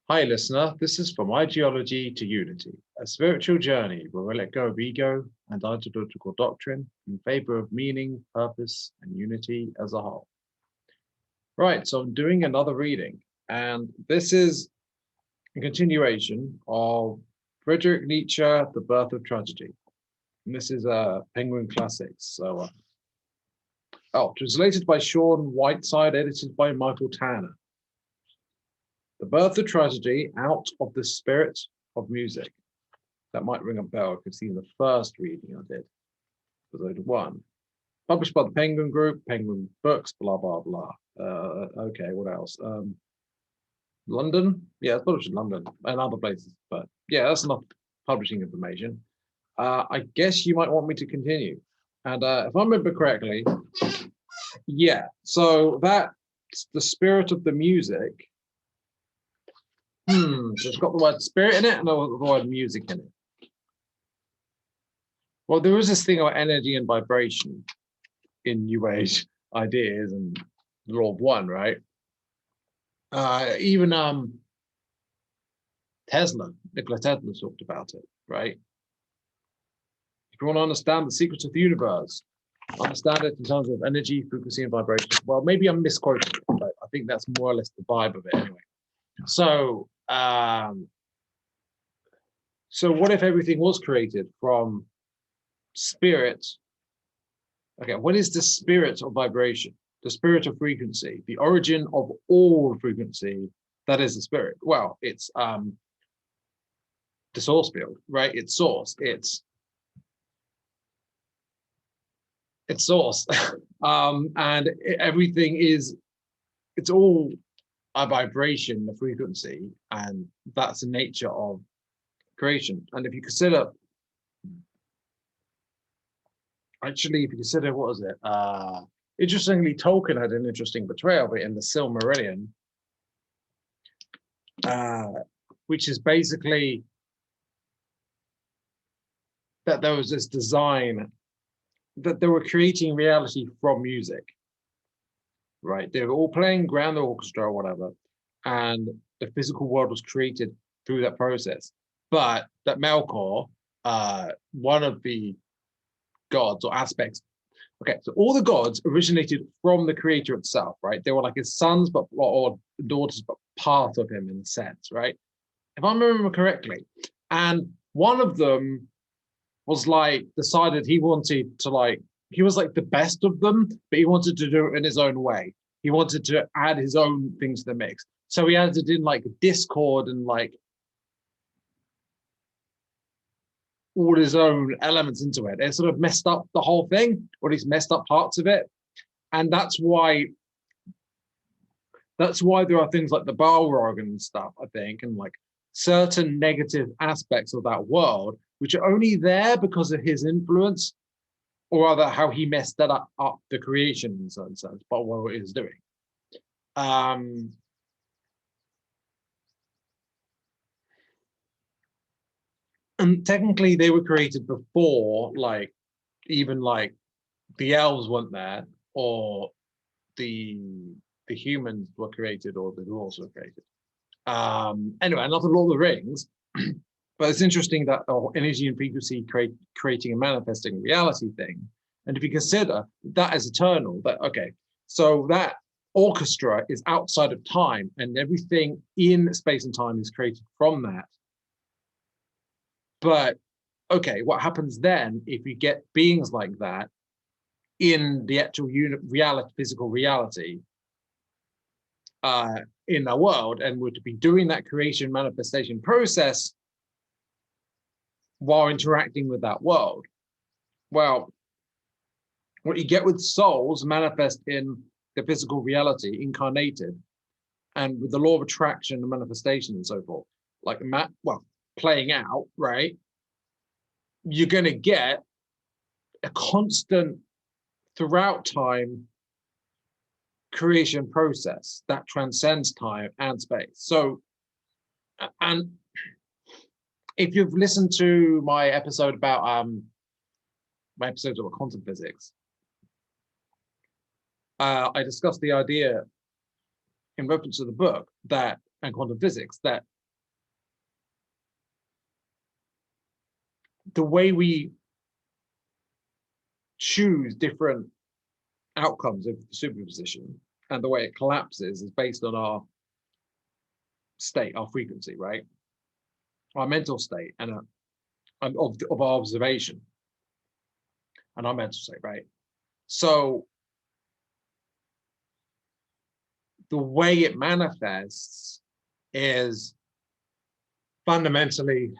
Hi, listener. This is From Ideology to Unity, a spiritual journey where we let go of ego and ideological doctrine in favor of meaning, purpose, and unity as a whole. Right, so I'm doing another reading, and this is a continuation of Friedrich Nietzsche, The Birth of Tragedy. And this is Penguin Classics. So, translated by Sean Whiteside, edited by Michael Tanner. The Birth of Tragedy out of the Spirit of Music. That might ring a bell. I could see in the first reading I did, episode 1. Published by the Penguin Group, Penguin Books, blah, blah, blah. Okay, what else? London? Yeah, it's published in London and other places. But yeah, that's enough publishing information. I guess you might want me to continue. And if I remember correctly, yeah, so that's the spirit of the music. So it's got the word spirit in it and the word music in it. Well, there is this thing about energy and vibration in New Age ideas and the law of one, right? Even Nikola Tesla talked about it, right? If you want to understand the secrets of the universe, understand it in terms of energy, frequency, and vibration. Well, maybe I'm misquoting, but I think that's more or less the vibe of it anyway. So, so what if everything was created from spirit? Okay, what is the spirit of vibration? The spirit of frequency, the origin of all frequency, that is the spirit. Well, it's the source field, right? It's source, it's source. And everything is, it's all a vibration, a frequency, and that's the nature of creation. And if you consider, actually, if you consider, what was it? Interestingly, Tolkien had an interesting portrayal of it in the Silmarillion, which is basically that there was this design that they were creating reality from music, right? They were all playing ground orchestra or whatever, and the physical world was created through that process. But that Melkor, one of the gods or aspects, okay, so all the gods originated from the creator itself, right? They were like his sons, but or daughters, but part of him in a sense, right? If I remember correctly. And one of them was like decided he wanted to he was like the best of them, but he wanted to do it in his own way. He wanted to add his own things to the mix. So he added in like discord and like all his own elements into it. It sort of messed up the whole thing, or at least messed up parts of it. And that's why there are things like the Balrog and stuff, I think, and like certain negative aspects of that world, which are only there because of his influence, or rather how he messed that up the creation in certain sense, but what it is doing. And technically they were created before, like, even like the elves weren't there, or the humans were created, or the dwarves were created. Anyway, not the Lord of the Rings, but it's interesting that energy and frequency creating and manifesting reality thing. And if you consider that as eternal, that okay, so that orchestra is outside of time, and everything in space and time is created from that. But okay, what happens then if you get beings like that in the actual reality, physical reality, in our world, and we're to be doing that creation manifestation process while interacting with that world? Well, what you get with souls manifest in the physical reality, incarnated, and with the law of attraction and manifestation and so forth, like playing out, right? You're going to get a constant, throughout time, creation process that transcends time and space. So, and if you've listened to my episode about quantum physics, I discussed the idea in reference to the book that, and quantum physics, that the way we choose different outcomes of the superposition and the way it collapses is based on our state, our frequency, right? Our mental state and of our observation and our mental state, right? So the way it manifests is fundamentally,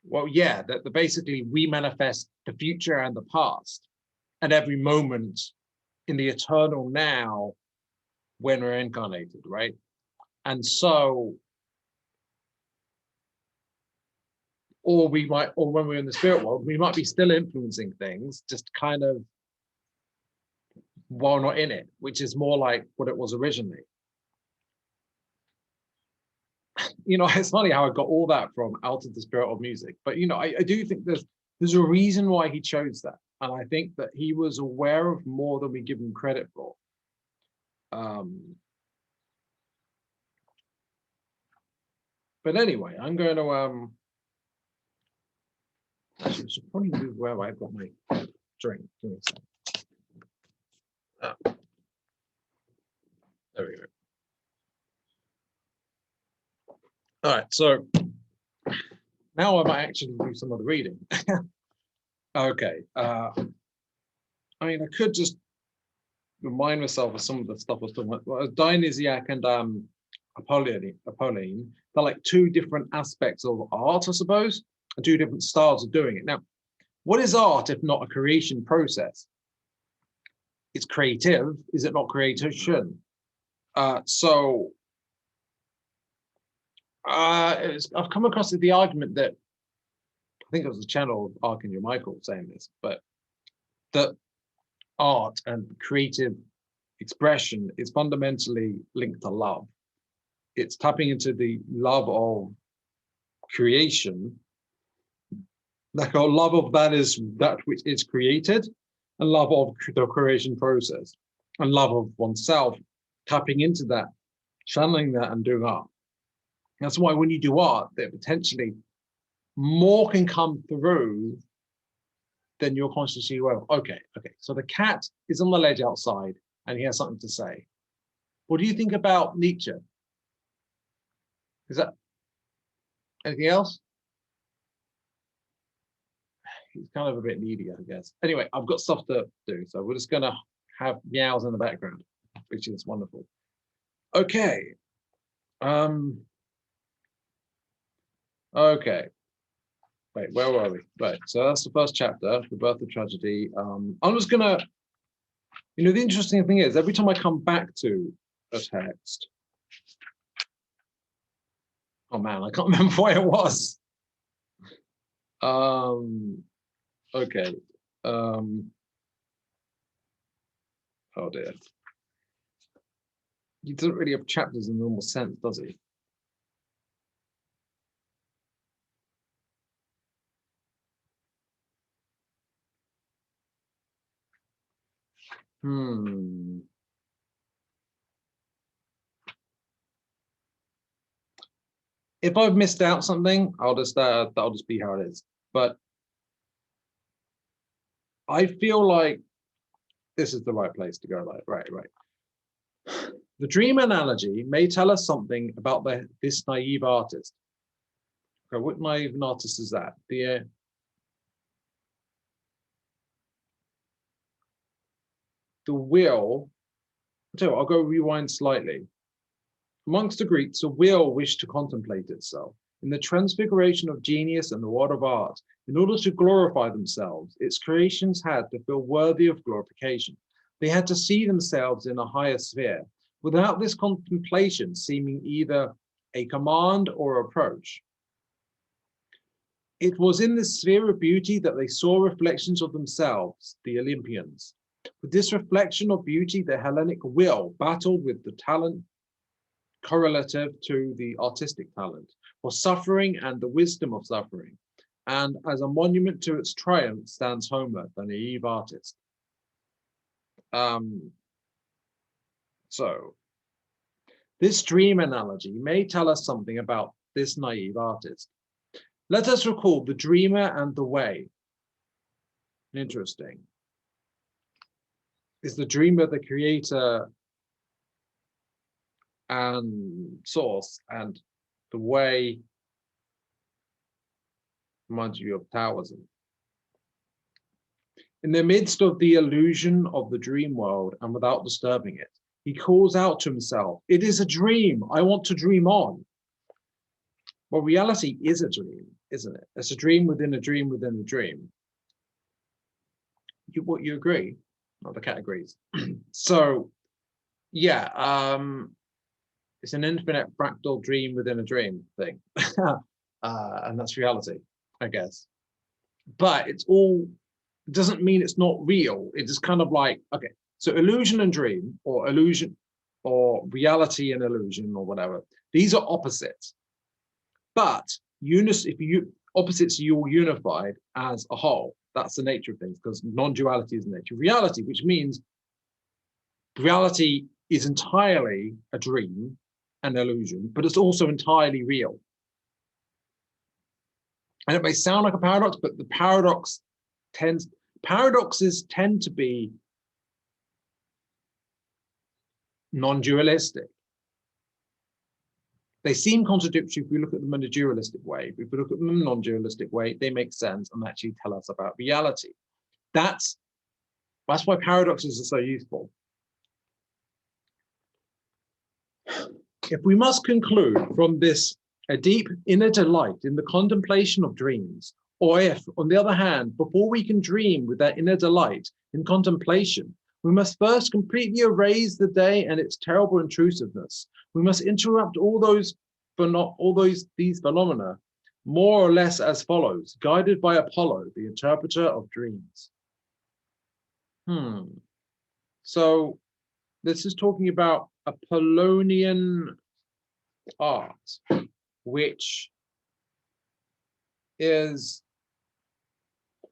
well, yeah, that basically we manifest the future and the past at every moment in the eternal now when we're incarnated, right? And so, or when we're in the spirit world, we might be still influencing things, just kind of while not in it, which is more like what it was originally. You know, it's funny how I got all that from Out of the Spirit of Music, but you know, I do think there's a reason why he chose that, and I think that he was aware of more than we give him credit for. But anyway, I'm going to actually, I should probably move where I've got my drink. Give me a second. Oh, there we go. All right, so now I might actually do some of the reading. Okay. I mean, I could just remind myself of some of the stuff I was talking about. Well, Dionysiac and Apolline, they're like two different aspects of art, I suppose, and two different styles of doing it. Now, what is art if not a creation process? It's creative, is it not creation? I've come across the argument that, I think it was the channel of Archangel Michael saying this, but that art and creative expression is fundamentally linked to love. It's tapping into the love of creation, like our love of that is that which is created, and love of the creation process, and love of oneself, tapping into that, channeling that, and doing art. That's why when you do art, that potentially more can come through than you're consciously aware of. Okay. So the cat is on the ledge outside, and he has something to say. What do you think about Nietzsche? Is that anything else? He's kind of a bit needy, I guess. Anyway, I've got stuff to do, so we're just going to have meows in the background, which is wonderful. Okay. Okay. Wait, where were we? Right, so that's the first chapter, The Birth of Tragedy. I'm just going to, you know, the interesting thing is, every time I come back to a text, oh man, I can't remember where it was. Okay. Oh dear. He doesn't really have chapters in the normal sense, does he? If I've missed out something, I'll just that'll just be how it is. But I feel like this is the right place to go. Like, right. The dream analogy may tell us something about this naive artist. Okay, what naive artist is that? The will. So I'll go rewind slightly. Amongst the Greeks, a will wished to contemplate itself. In the transfiguration of genius and the world of art, in order to glorify themselves, its creations had to feel worthy of glorification. They had to see themselves in a higher sphere, without this contemplation seeming either a command or approach. It was in this sphere of beauty that they saw reflections of themselves, the Olympians. With this reflection of beauty, the Hellenic will battled with the talent correlative to the artistic talent, for suffering and the wisdom of suffering. And as a monument to its triumph stands Homer, the naive artist. So This dream analogy may tell us something about this naive artist. Let us recall the dreamer and the way. Interesting. Is the dreamer the creator and source, and the way reminds you of Taoism? In the midst of the illusion of the dream world and without disturbing it, he calls out to himself, "It is a dream. I want to dream on." Well, reality is a dream, isn't it? It's a dream within a dream within a dream. You agree? Not the categories. So, yeah, it's an infinite fractal dream within a dream thing. And that's reality, I guess. But it doesn't mean it's not real. It's just kind of like, okay, so illusion and dream, or illusion, or reality and illusion, or whatever, these are opposites. But opposites are all unified as a whole. That's the nature of things, because non-duality is the nature of reality, which means reality is entirely a dream, an illusion, but it's also entirely real. And it may sound like a paradox, but the paradoxes tend to be non-dualistic. They seem contradictory if we look at them in a dualistic way. If we look at them in a non-dualistic way, they make sense and actually tell us about reality. That's why paradoxes are so useful. If we must conclude from this a deep inner delight in the contemplation of dreams, or if, on the other hand, before we can dream with that inner delight in contemplation, we must first completely erase the day and its terrible intrusiveness. We must interrupt these phenomena more or less as follows, guided by Apollo, the interpreter of dreams. So this is talking about Apollonian art, which is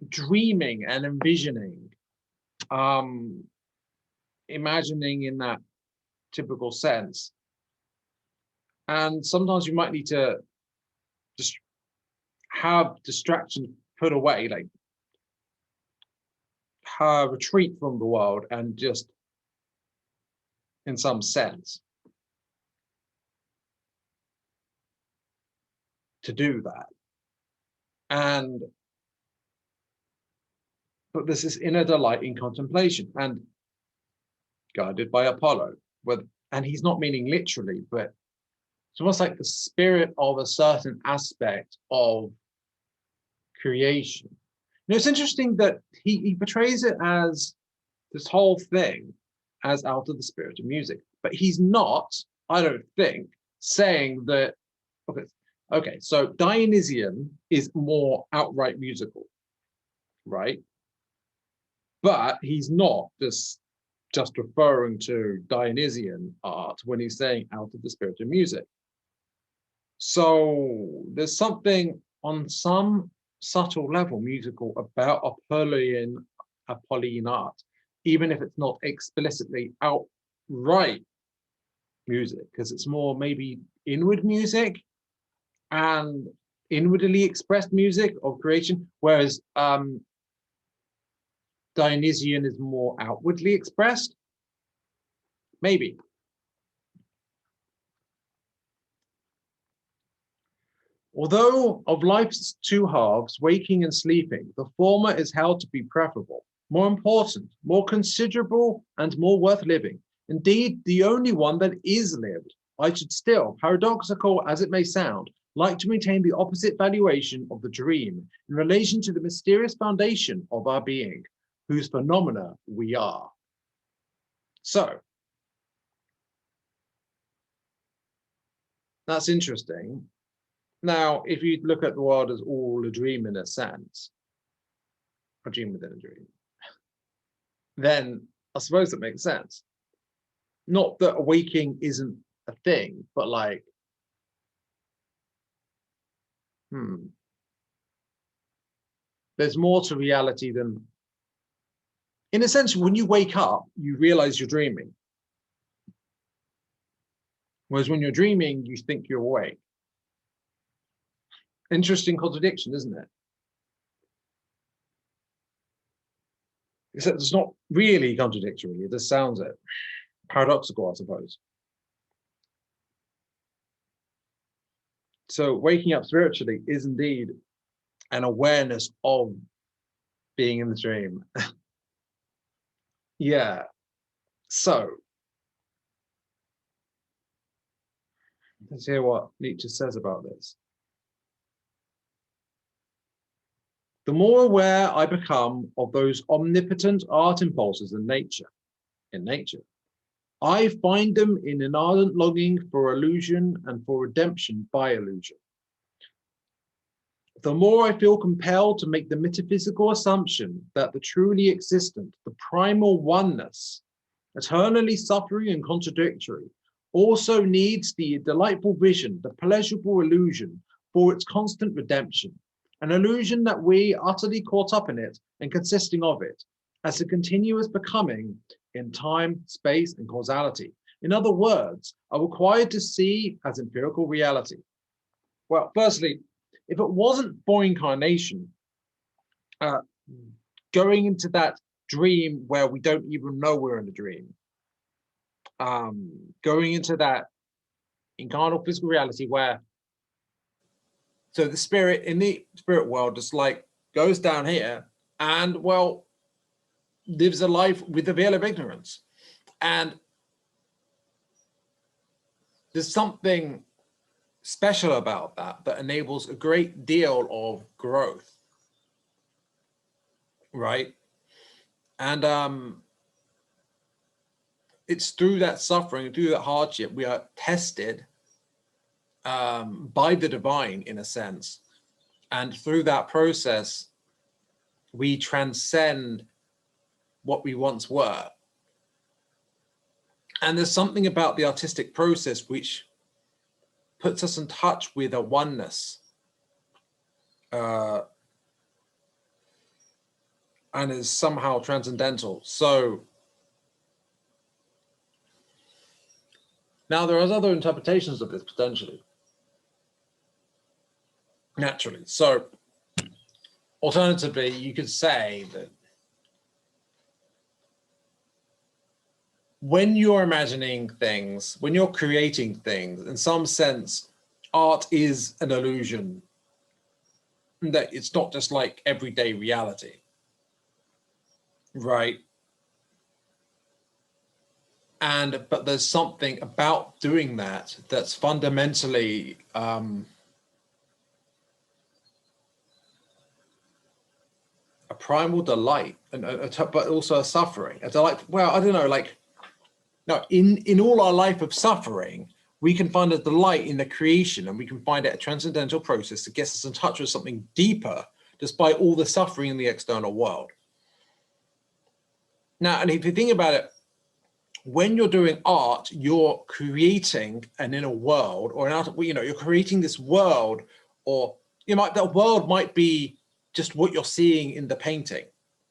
dreaming and envisioning, imagining in that typical sense. And sometimes you might need to just have distraction put away, like retreat from the world, and just, in some sense, to do that. But there's this inner delight in contemplation, and guided by Apollo, and he's not meaning literally, but it's almost like the spirit of a certain aspect of creation. It's interesting that he portrays it as this whole thing as out of the spirit of music, but he's not, I don't think, saying that, okay, so Dionysian is more outright musical, right? But he's not just referring to Dionysian art when he's saying out of the spirit of music. So there's something on some subtle level musical about Apolline art, even if it's not explicitly outright music, because it's more maybe inward music and inwardly expressed music of creation, whereas Dionysian is more outwardly expressed, maybe. Although of life's two halves, waking and sleeping, the former is held to be preferable, more important, more considerable, and more worth living. Indeed, the only one that is lived. I should still, paradoxical as it may sound, like to maintain the opposite valuation of the dream in relation to the mysterious foundation of our being, whose phenomena we are. So, that's interesting. Now, if you look at the world as all a dream in a sense, a dream within a dream, then I suppose it makes sense. Not that waking isn't a thing, but like, there's more to reality than, in a sense, when you wake up, you realize you're dreaming. Whereas when you're dreaming, you think you're awake. Interesting contradiction, isn't it? Except it's not really contradictory. It just sounds it. Paradoxical, I suppose. So waking up spiritually is indeed an awareness of being in the dream. Yeah. So let's hear what Nietzsche says about this. The more aware I become of those omnipotent art impulses in nature, I find them in an ardent longing for illusion and for redemption by illusion. The more I feel compelled to make the metaphysical assumption that the truly existent, the primal oneness, eternally suffering and contradictory, also needs the delightful vision, the pleasurable illusion for its constant redemption, an illusion that we, utterly caught up in it and consisting of it, as a continuous becoming in time, space, and causality. In other words, are required to see as empirical reality. Well, firstly, if it wasn't for incarnation, going into that dream where we don't even know we're in a dream, going into that incarnal physical reality where, so the spirit in the spirit world just like goes down here and, well, lives a life with the veil of ignorance. And there's something special about that that enables a great deal of growth, right? And it's through that suffering, through that hardship, we are tested by the divine, in a sense. And through that process, we transcend what we once were. And there's something about the artistic process which puts us in touch with a oneness, and is somehow transcendental. So now there are other interpretations of this potentially, naturally. So alternatively, you could say that when you're imagining things, when you're creating things, in some sense, art is an illusion, that it's not just like everyday reality, right? But there's something about doing that that's fundamentally a primal delight, but also a suffering, a delight. Well, I don't know, like, no, in all our life of suffering, we can find a delight in the creation, and we can find it a transcendental process that gets us in touch with something deeper, despite all the suffering in the external world. Now, and if you think about it, when you're doing art, you're creating an inner world, or an outer, you know, you're creating this world, or that world might be just what you're seeing in the painting,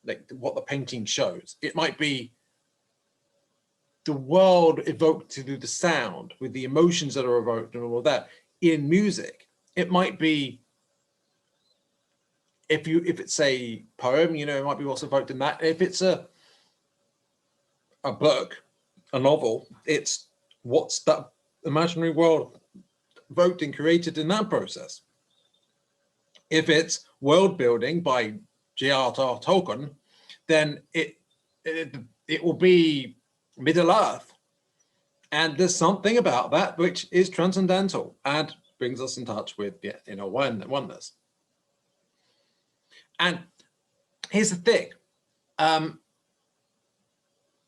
like what the painting shows. It might be the world evoked through the sound, with the emotions that are evoked and all that. In music, it might be, if it's a poem, it might be what's evoked in that. If it's a book, a novel, it's what's that imaginary world evoked and created in that process. If it's world building by J.R.R. Tolkien, then it will be Middle Earth. And there's something about that which is transcendental and brings us in touch with oneness. And here's the thing.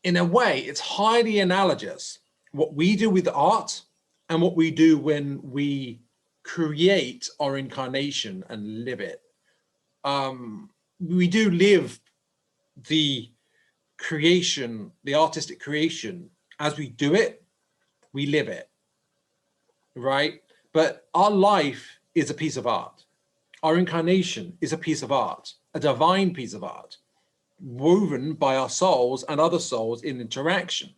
In a way, it's highly analogous, what we do with art and what we do when we create our incarnation and live it. We do live the creation, the artistic creation, as we do it, we live it, right? But our life is a piece of art. Our incarnation is a piece of art, a divine piece of art, woven by our souls and other souls in interaction.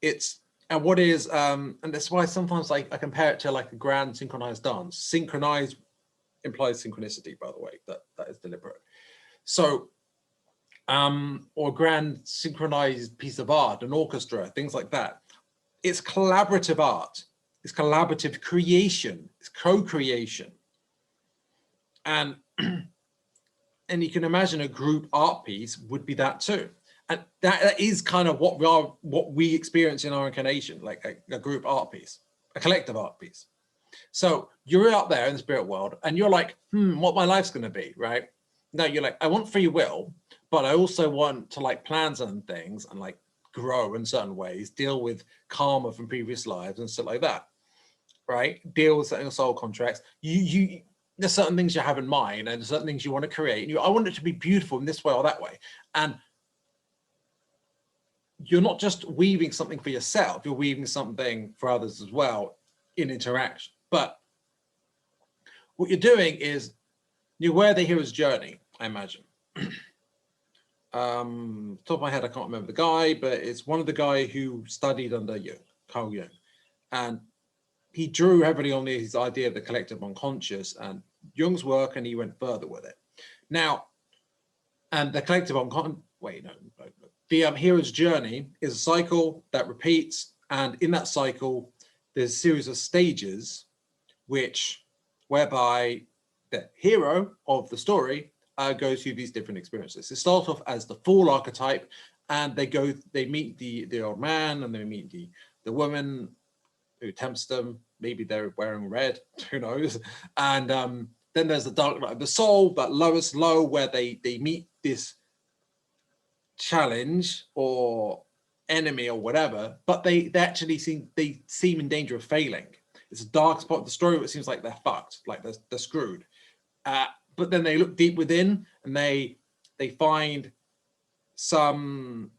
It's And what is, and that's why sometimes I compare it to like a grand synchronized dance. Synchronized implies synchronicity, by the way, that is deliberate. So, or grand synchronized piece of art, an orchestra, things like that. It's collaborative art. It's collaborative creation. It's co-creation. And and you can imagine a group art piece would be that too. And that is kind of what we experience in our incarnation, like a group art piece, a collective art piece. So you're out there in the spirit world and you're like, what my life's going to be, right? No, you're like, I want free will, but I also want to like plan certain things and like grow in certain ways, deal with karma from previous lives and stuff like that, right? Deal with certain soul contracts. There's certain things you have in mind and certain things you want to create. And I want it to be beautiful in this way or that way. And you're not just weaving something for yourself, you're weaving something for others as well in interaction. But what you're doing is you're where the hero's journey, I imagine. Top of my head, I can't remember the guy, but it's one of the guy who studied under Jung, Carl Jung. And he drew heavily on his idea of the collective unconscious and Jung's work, and he went further with it. Now, and the collective unconscious, the hero's journey is a cycle that repeats, and in that cycle, there's a series of stages whereby the hero of the story goes through these different experiences. They start off as the fool archetype, and they meet the old man, and they meet the woman who tempts them. Maybe they're wearing red, who knows? And then there's the dark night of the soul, that lowest low, where they meet this challenge or enemy or whatever, but they actually seem in danger of failing. It's a dark spot of the story where it seems like they're fucked, like they're screwed. But then they look deep within and they find some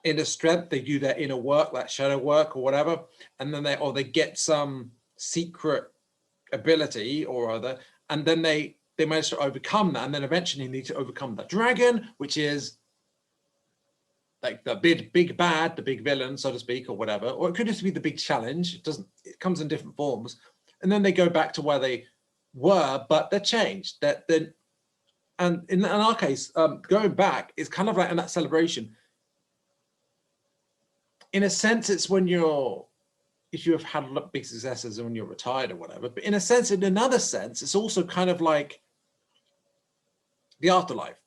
inner strength. They do their inner work, like shadow work or whatever, and then they get some secret ability or other, and then they manage to overcome that, and then eventually need to overcome the dragon, which is like the big bad, the big villain, so to speak, or whatever. Or it could just be the big challenge. It comes in different forms, and then they go back to where they were, but they're changed. And in our case, going back is kind of like in that celebration. In a sense, it's when if you have had big successes and when you're retired or whatever. But in a sense, in another sense, it's also kind of like the afterlife,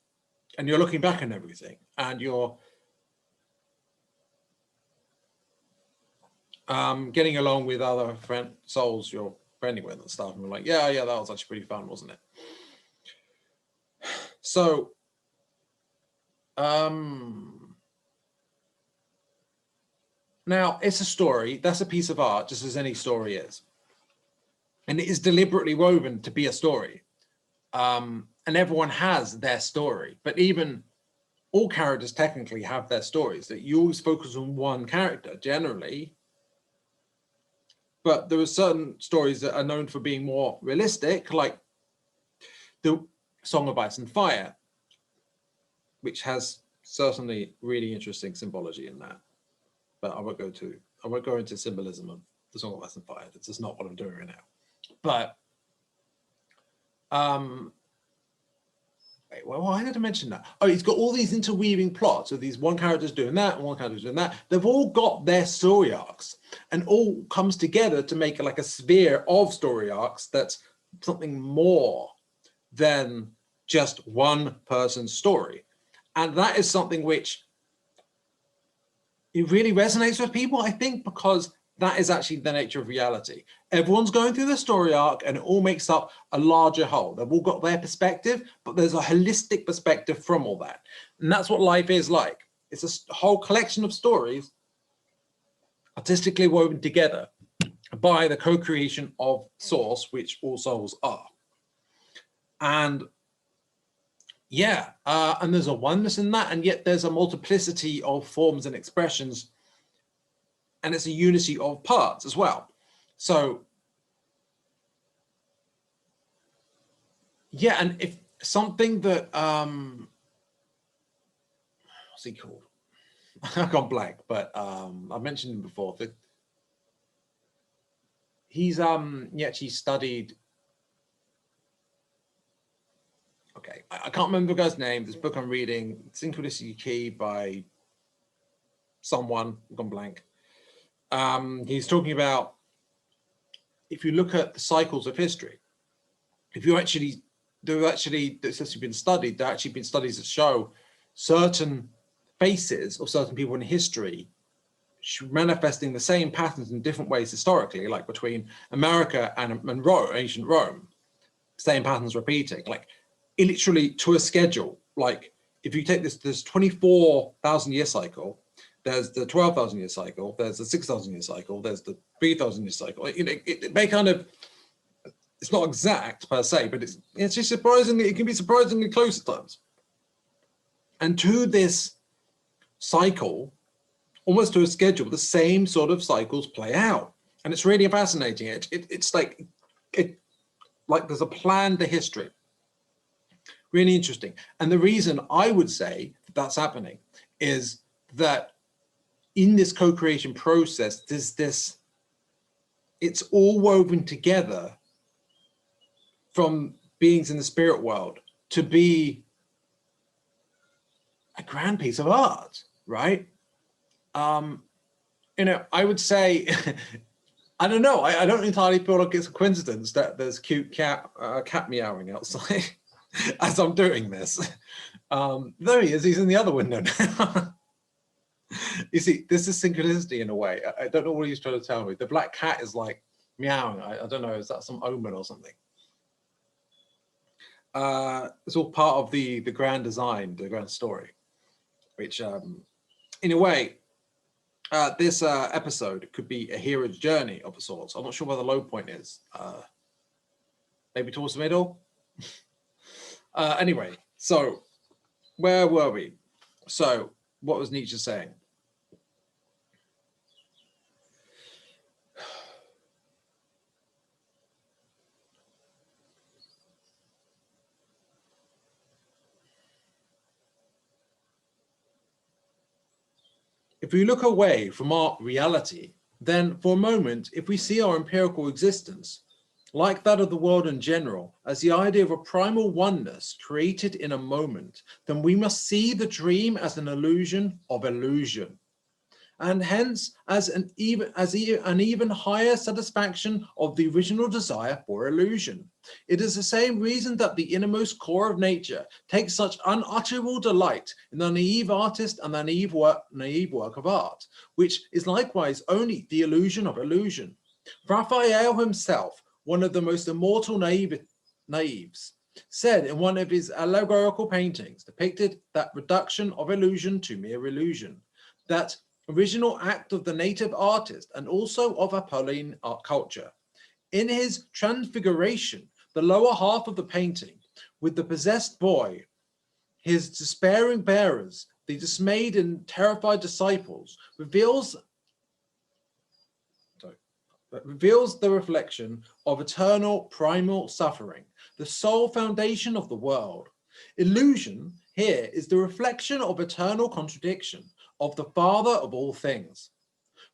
and you're looking back on everything, and you're getting along with other souls you're friendly with and stuff, and we're like, yeah, that was actually pretty fun, wasn't it? So, now it's a story. That's a piece of art, just as any story is, and it is deliberately woven to be a story. And everyone has their story, but even all characters technically have their stories. That you always focus on one character generally. But there are certain stories that are known for being more realistic, like the Song of Ice and Fire, which has certainly really interesting symbology in that. But I won't go into symbolism of the Song of Ice and Fire. That's just not what I'm doing right now. But why did I mention that? Oh, it's got all these interweaving plots of these one character's doing that and one character's doing that. They've all got their story arcs and all comes together to make like a sphere of story arcs that's something more than just one person's story. And that is something which it really resonates with people, I think, because that is actually the nature of reality. Everyone's going through the story arc and it all makes up a larger whole. They've all got their perspective, but there's a holistic perspective from all that. And that's what life is like. It's a whole collection of stories artistically woven together by the co-creation of source, which all souls are. And yeah, and there's a oneness in that, and yet there's a multiplicity of forms and expressions, and it's a unity of parts as well. So yeah, and if something that what's he called? I've gone blank, but I've mentioned him before. That he actually studied. Okay, I can't remember the guy's name. This book I'm reading, Synchronicity Key by someone, gone blank. He's talking about, if you look at the cycles of history, if you actually, this has been studied, there have actually been studies that show certain faces of certain people in history manifesting the same patterns in different ways historically, like between America and Rome, ancient Rome, same patterns repeating, like literally to a schedule. Like if you take this 24,000 year cycle, there's the 12,000 year cycle, there's the 6,000 year cycle, there's the 3,000 year cycle. It may kind of, it's not exact per se, but it's just surprisingly, it can be surprisingly close at times. And to this cycle, almost to a schedule, the same sort of cycles play out. And it's really fascinating. It's like there's a plan to history. Really interesting. And the reason I would say that's happening is that in this co-creation process, there's this, it's all woven together from beings in the spirit world to be a grand piece of art, right? I would say, I don't know, I don't entirely feel like it's a coincidence that there's cute cat meowing outside as I'm doing this. There he is, he's in the other window now. You see, this is synchronicity in a way. I don't know what he's trying to tell me. The black cat is like meowing. I don't know, is that some omen or something? It's all part of the grand design, the grand story, which in a way, this episode could be a hero's journey of a sort. I'm not sure where the low point is. Maybe towards the middle. Anyway, so where were we? So what was Nietzsche saying? If we look away from our reality, then for a moment, if we see our empirical existence, like that of the world in general, as the idea of a primal oneness created in a moment, then we must see the dream as an illusion of illusion, and hence as an even higher satisfaction of the original desire for illusion. It is the same reason that the innermost core of nature takes such unutterable delight in the naive artist and the naive work of art, which is likewise only the illusion of illusion. Raphael himself, one of the most immortal naives, said in one of his allegorical paintings, depicted that reduction of illusion to mere illusion, that original act of the native artist and also of Apolline art culture. In his transfiguration, the lower half of the painting, with the possessed boy, his despairing bearers, the dismayed and terrified disciples, reveals the reflection of eternal primal suffering, the sole foundation of the world. Illusion here is the reflection of eternal contradiction, of the Father of all things.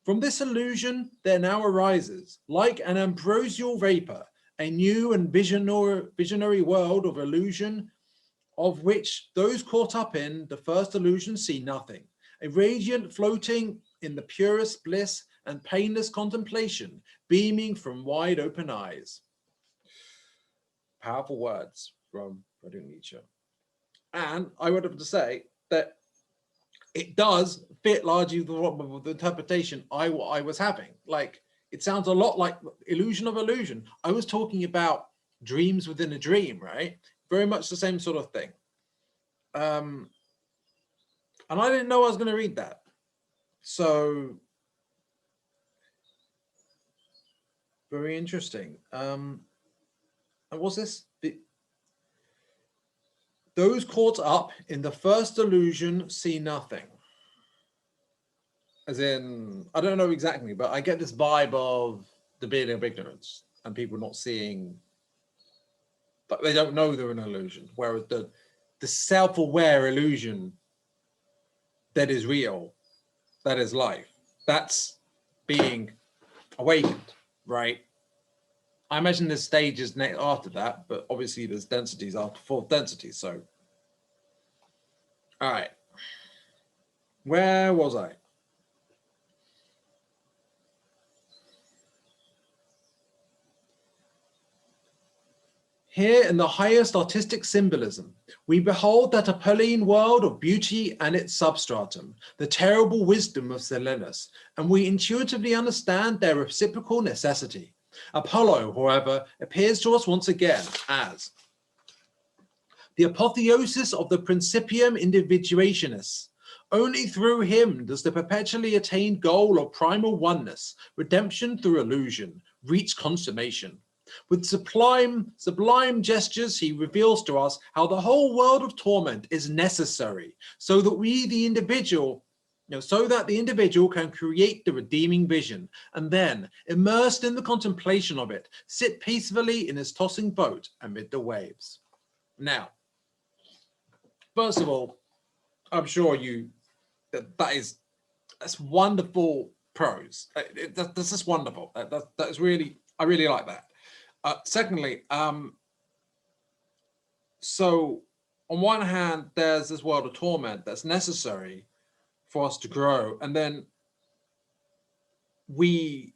From this illusion there now arises, like an ambrosial vapor, a new and visionary world of illusion, of which those caught up in the first illusion see nothing, a radiant floating in the purest bliss and painless contemplation, beaming from wide open eyes. Powerful words from Friedrich Nietzsche. And I would have to say that it does fit largely with the interpretation I was having. Like, it sounds a lot like illusion of illusion. I was talking about dreams within a dream, right? Very much the same sort of thing. And I didn't know I was going to read that. So, very interesting. And what's this? Those caught up in the first illusion see nothing. As in, I don't know exactly, but I get this vibe of the being of ignorance and people not seeing, but they don't know they're an illusion. Whereas the self-aware illusion that is real that is life. That's being awakened, right? I imagine there's stages after that, but obviously there's densities after fourth density. So, all right, where was I? Here in the highest artistic symbolism, we behold that Apolline world of beauty and its substratum, the terrible wisdom of Silenus, and we intuitively understand their reciprocal necessity. Apollo, however, appears to us once again as the apotheosis of the principium individuationis. Only through him does the perpetually attained goal of primal oneness, redemption through illusion, reach consummation. With sublime gestures, he reveals to us how the whole world of torment is necessary, so that the individual can create the redeeming vision, and then, immersed in the contemplation of it, sit peacefully in his tossing boat amid the waves. Now, first of all, I'm sure that's wonderful prose. That's just wonderful. That's really, I really like that. Secondly, so on one hand, there's this world of torment that's necessary for us to grow, and then we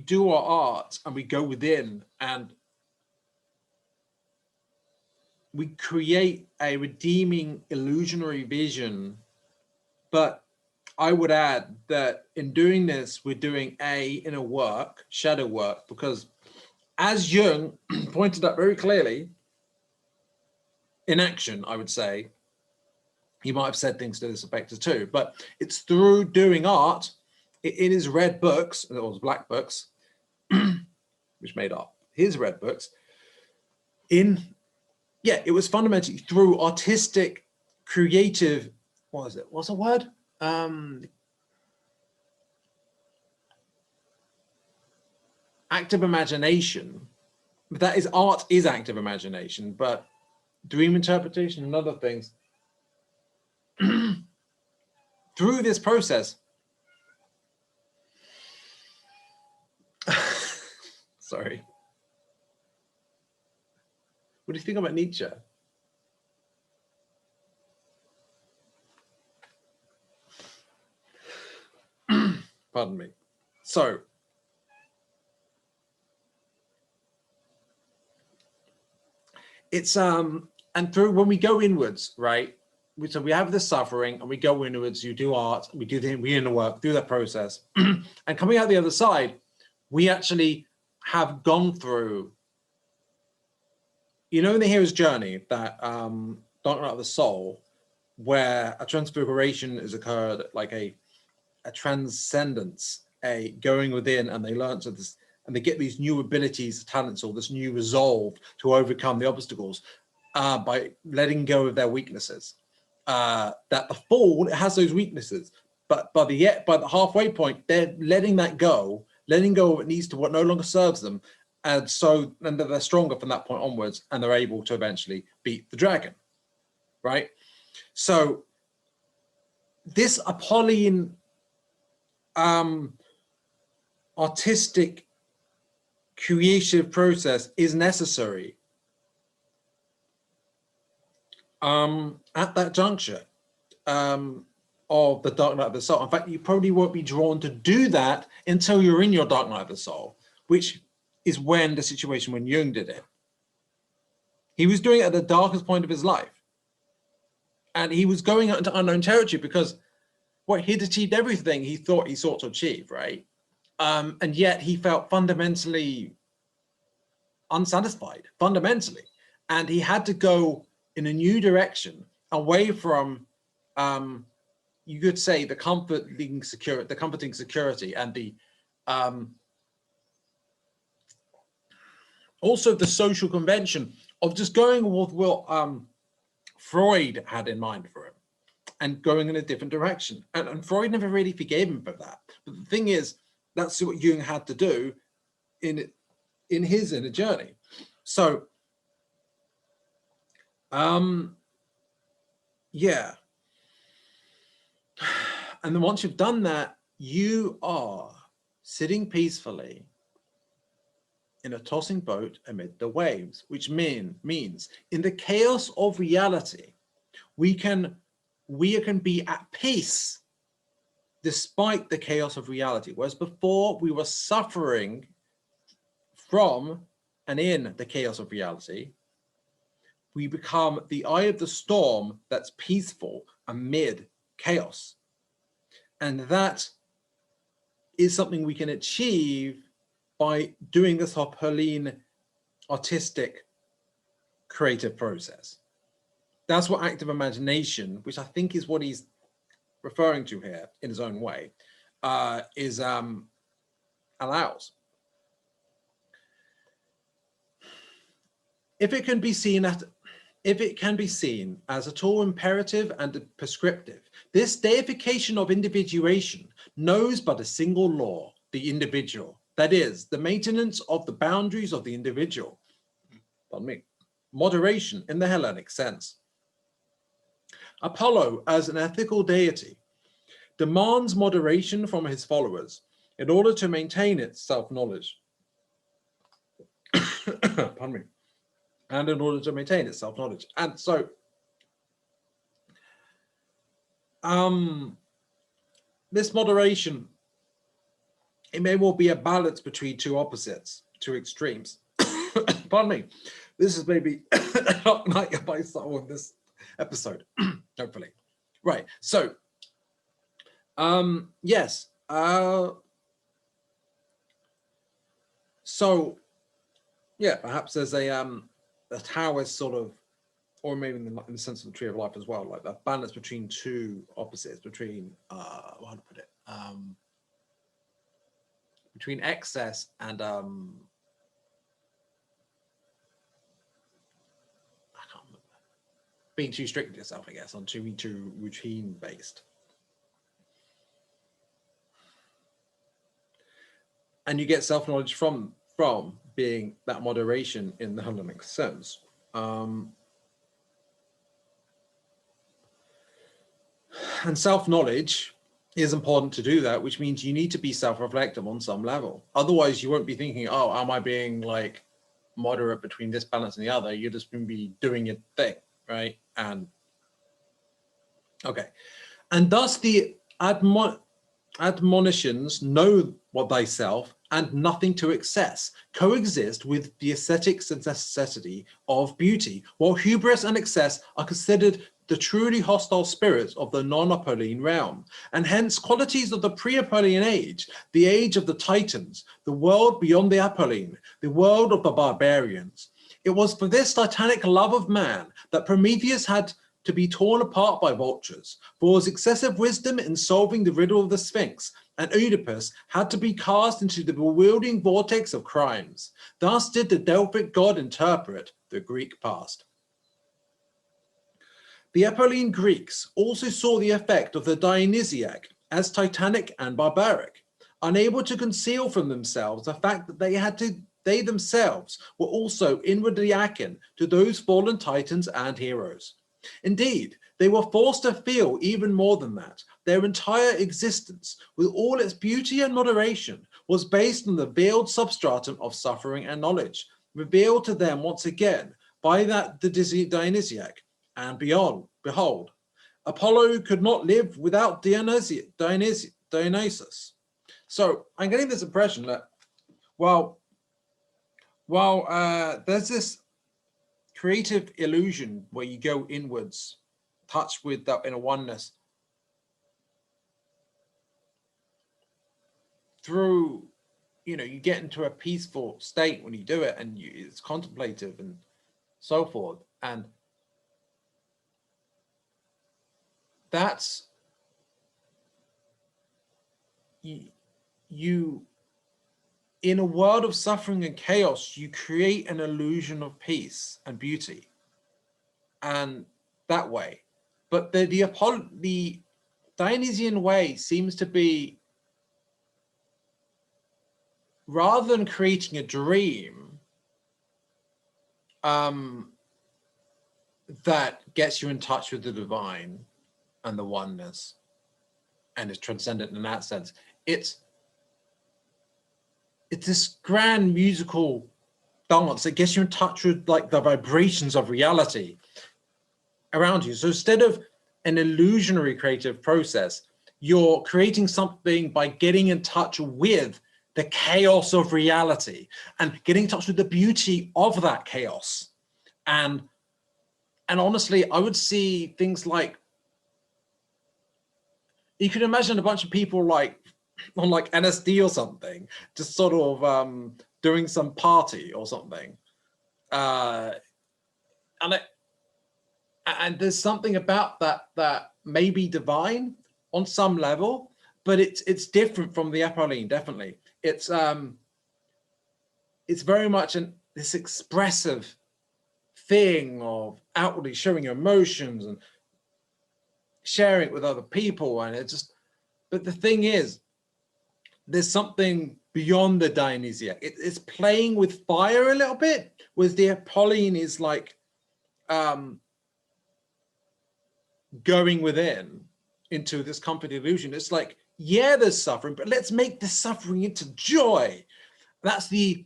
do our art and we go within and we create a redeeming illusionary vision. But I would add that in doing this, we're doing inner work, shadow work, because as Jung pointed out very clearly, in action, I would say, he might have said things to this effect too, but it's through doing art in his red books, or his black books, which made up his red books, it was fundamentally through artistic, creative, what's the word? Active imagination. That is, art is active imagination, but dream interpretation and other things. Through this process, sorry. What do you think about Nietzsche? Pardon me. So, it's and through when we go inwards, right? So we have the suffering and we go inwards, you do art, we do the inner work, do that process. And coming out the other side, we actually have gone through, in the hero's journey, that Dark Night of the Soul, where a transfiguration has occurred, like a transcendence, a going within, and they learn to this, and they get these new abilities, talents, or this new resolve to overcome the obstacles by letting go of their weaknesses. That the fall has those weaknesses, but by the halfway point, they're letting that go, letting go of what needs to, what no longer serves them, and they're stronger from that point onwards, and they're able to eventually beat the dragon, right? So this Apolline artistic creative process is necessary at that juncture of the Dark Night of the Soul. In fact, you probably won't be drawn to do that until you're in your Dark Night of the Soul, which is when the situation when Jung did it. He was doing it at the darkest point of his life. And he was going out into unknown territory because he'd achieved everything he thought he sought to achieve, right? And yet he felt fundamentally unsatisfied, fundamentally. And he had to go in a new direction, away from, you could say, the comforting security, and the also the social convention of just going with what Freud had in mind for him, and going in a different direction. And Freud never really forgave him for that. But the thing is, that's what Jung had to do in his inner journey. So, yeah. And then once you've done that, you are sitting peacefully in a tossing boat amid the waves, which means in the chaos of reality, we can be at peace despite the chaos of reality. Whereas before we were suffering from and in the chaos of reality, we become the eye of the storm that's peaceful amid chaos. And that is something we can achieve by doing this Apolline artistic creative process. That's what active imagination, which I think is what he's referring to here in his own way, allows. If it can be seen as at all imperative and prescriptive, this deification of individuation knows but a single law, the individual. That is, the maintenance of the boundaries of the individual. Pardon me. Moderation in the Hellenic sense. Apollo, as an ethical deity, demands moderation from his followers in order to maintain its self-knowledge. Pardon me. And in order to maintain its self-knowledge. And so, this moderation, it may well be a balance between two opposites, two extremes. Pardon me. This is maybe not like my soul in this episode, hopefully. Right, so, yes. So, yeah, perhaps there's a Taoist sort of, or maybe in the sense of the tree of life as well, like that balance between two opposites, between, how to put it, between excess and, I can't remember, being too strict with yourself, I guess, on too routine based. And you get self-knowledge from being that moderation in the Hellenic sense. And self-knowledge is important to do that, which means you need to be self-reflective on some level. Otherwise, you won't be thinking, oh, am I being like moderate between this balance and the other? You're just going to be doing your thing, right? And okay. And thus the admonitions, know what thyself and nothing to excess, coexist with the aesthetics and necessity of beauty, while hubris and excess are considered the truly hostile spirits of the non-Apolline realm, and hence qualities of the pre-Apolline age, the age of the Titans, the world beyond the Apolline, the world of the barbarians. It was for this titanic love of man that Prometheus had to be torn apart by vultures, for his excessive wisdom in solving the riddle of the Sphinx, and Oedipus had to be cast into the bewildering vortex of crimes. Thus did the Delphic god interpret the Greek past. The Apolline Greeks also saw the effect of the Dionysiac as titanic and barbaric, unable to conceal from themselves the fact that they themselves were also inwardly akin to those fallen titans and heroes. Indeed, they were forced to feel even more than that. Their entire existence, with all its beauty and moderation, was based on the veiled substratum of suffering and knowledge, revealed to them once again by the Dionysiac. And beyond, behold, Apollo could not live without Dionysus. So I'm getting this impression that, while there's this creative illusion where you go inwards, touch with that inner oneness through, you get into a peaceful state when you do it, and it's contemplative and so forth. And that's, you in a world of suffering and chaos, you create an illusion of peace and beauty, and that way. But the Dionysian way seems to be, rather than creating a dream that gets you in touch with the divine and the oneness, and is transcendent in that sense. It's this grand musical dance that gets you in touch with like the vibrations of reality around you. So instead of an illusionary creative process, you're creating something by getting in touch with the chaos of reality and getting in touch with the beauty of that chaos. And honestly, I would see things like, you can imagine a bunch of people like on like NSD or something, just sort of doing some party or something. And there's something about that may be divine on some level, but it's different from the Apolline, definitely. It's very much this expressive thing of outwardly showing your emotions and sharing it with other people. And but the thing is, there's something beyond the Dionysiac. It's playing with fire a little bit, whereas the Apolline is like going within into this comfort illusion. It's like, yeah, there's suffering, but let's make the suffering into joy. That's the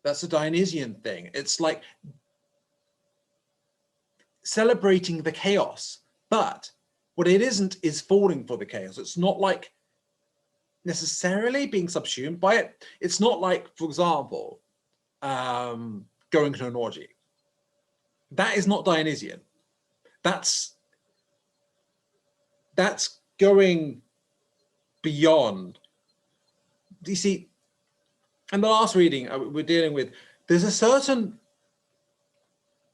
Dionysian thing. It's like celebrating the chaos, but what it isn't is falling for the chaos. It's not like necessarily being subsumed by it. It's not like, for example, going to an orgy. That is not Dionysian. That's going beyond. You see, in the last reading we're dealing with, there's a certain,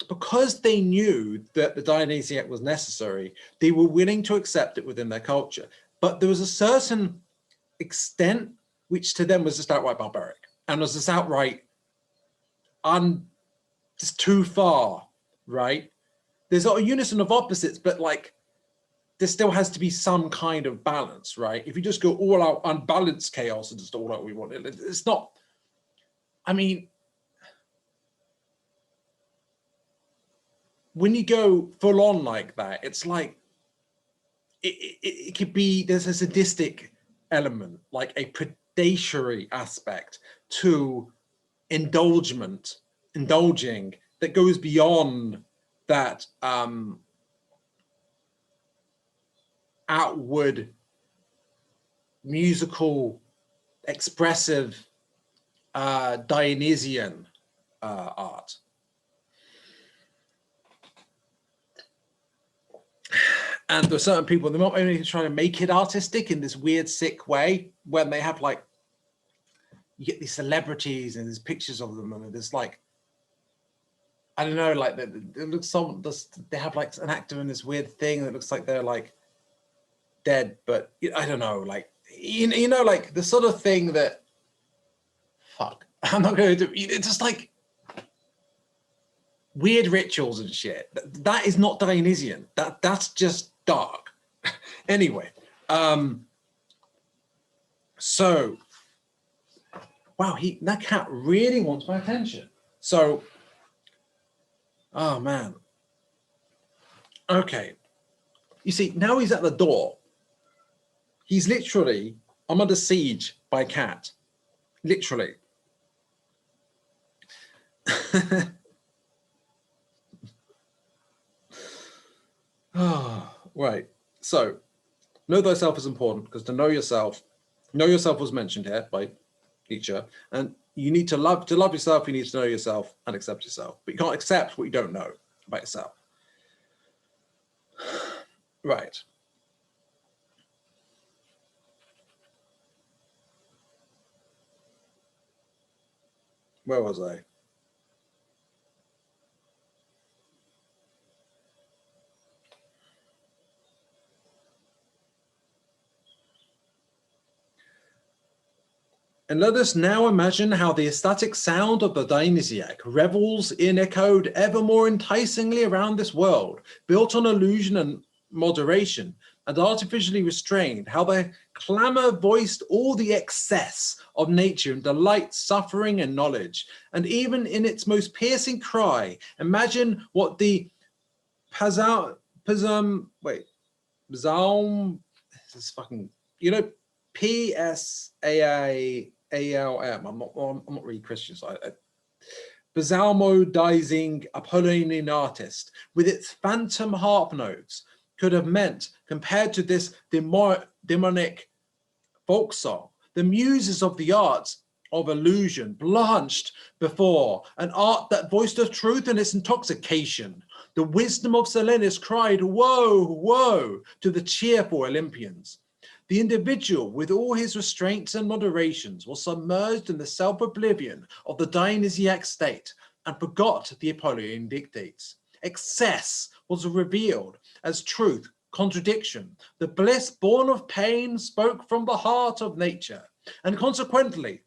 because they knew that the Dionysiac was necessary, they were willing to accept it within their culture. But there was a certain extent which to them was just outright barbaric and was just outright just too far, right? There's a unison of opposites, but like there still has to be some kind of balance, right? If you just go all out unbalanced chaos and just all out we want, it's not, I mean, when you go full on like that, it's like, it could be, there's a sadistic element, like a predatory aspect to indulging that goes beyond that outward musical expressive Dionysian art. And there are certain people, they're not only trying to make it artistic in this weird, sick way, when they have like, you get these celebrities and there's pictures of them and there's like, I don't know, like it looks they have like an actor in this weird thing that looks like they're like dead, but I don't know, like, you know, like the sort of thing that, fuck, I'm not going to do, it's just like weird rituals and shit. That is not Dionysian. That's just dark. Anyway, so, wow, that cat really wants my attention. So, oh man. Okay. You see, now he's at the door. He's literally, I'm under siege by a cat. Literally. Right. So, know thyself is important, because to know yourself was mentioned here by Nietzsche, and you need to love yourself, you need to know yourself and accept yourself. But you can't accept what you don't know about yourself. Right. Where was I? And let us now imagine how the ecstatic sound of the Dionysiac revels in echoed ever more enticingly around this world, built on illusion and moderation, and artificially restrained, how their clamor voiced all the excess of nature and delight, suffering, and knowledge. And even in its most piercing cry, imagine what the wait, Psalm, this is fucking, you know, Psalm. I'm not really Christian, so Psalmodizing Apollonian artist with its phantom harp notes could have meant, compared to this demonic folk song, the muses of the arts of illusion blanched before an art that voiced the truth in its intoxication. The wisdom of Silenus cried, woe, woe, to the cheerful Olympians. The individual, with all his restraints and moderations, was submerged in the self-oblivion of the Dionysiac state and forgot the Apolline dictates. Excess was revealed as truth, contradiction. The bliss born of pain spoke from the heart of nature. And consequently,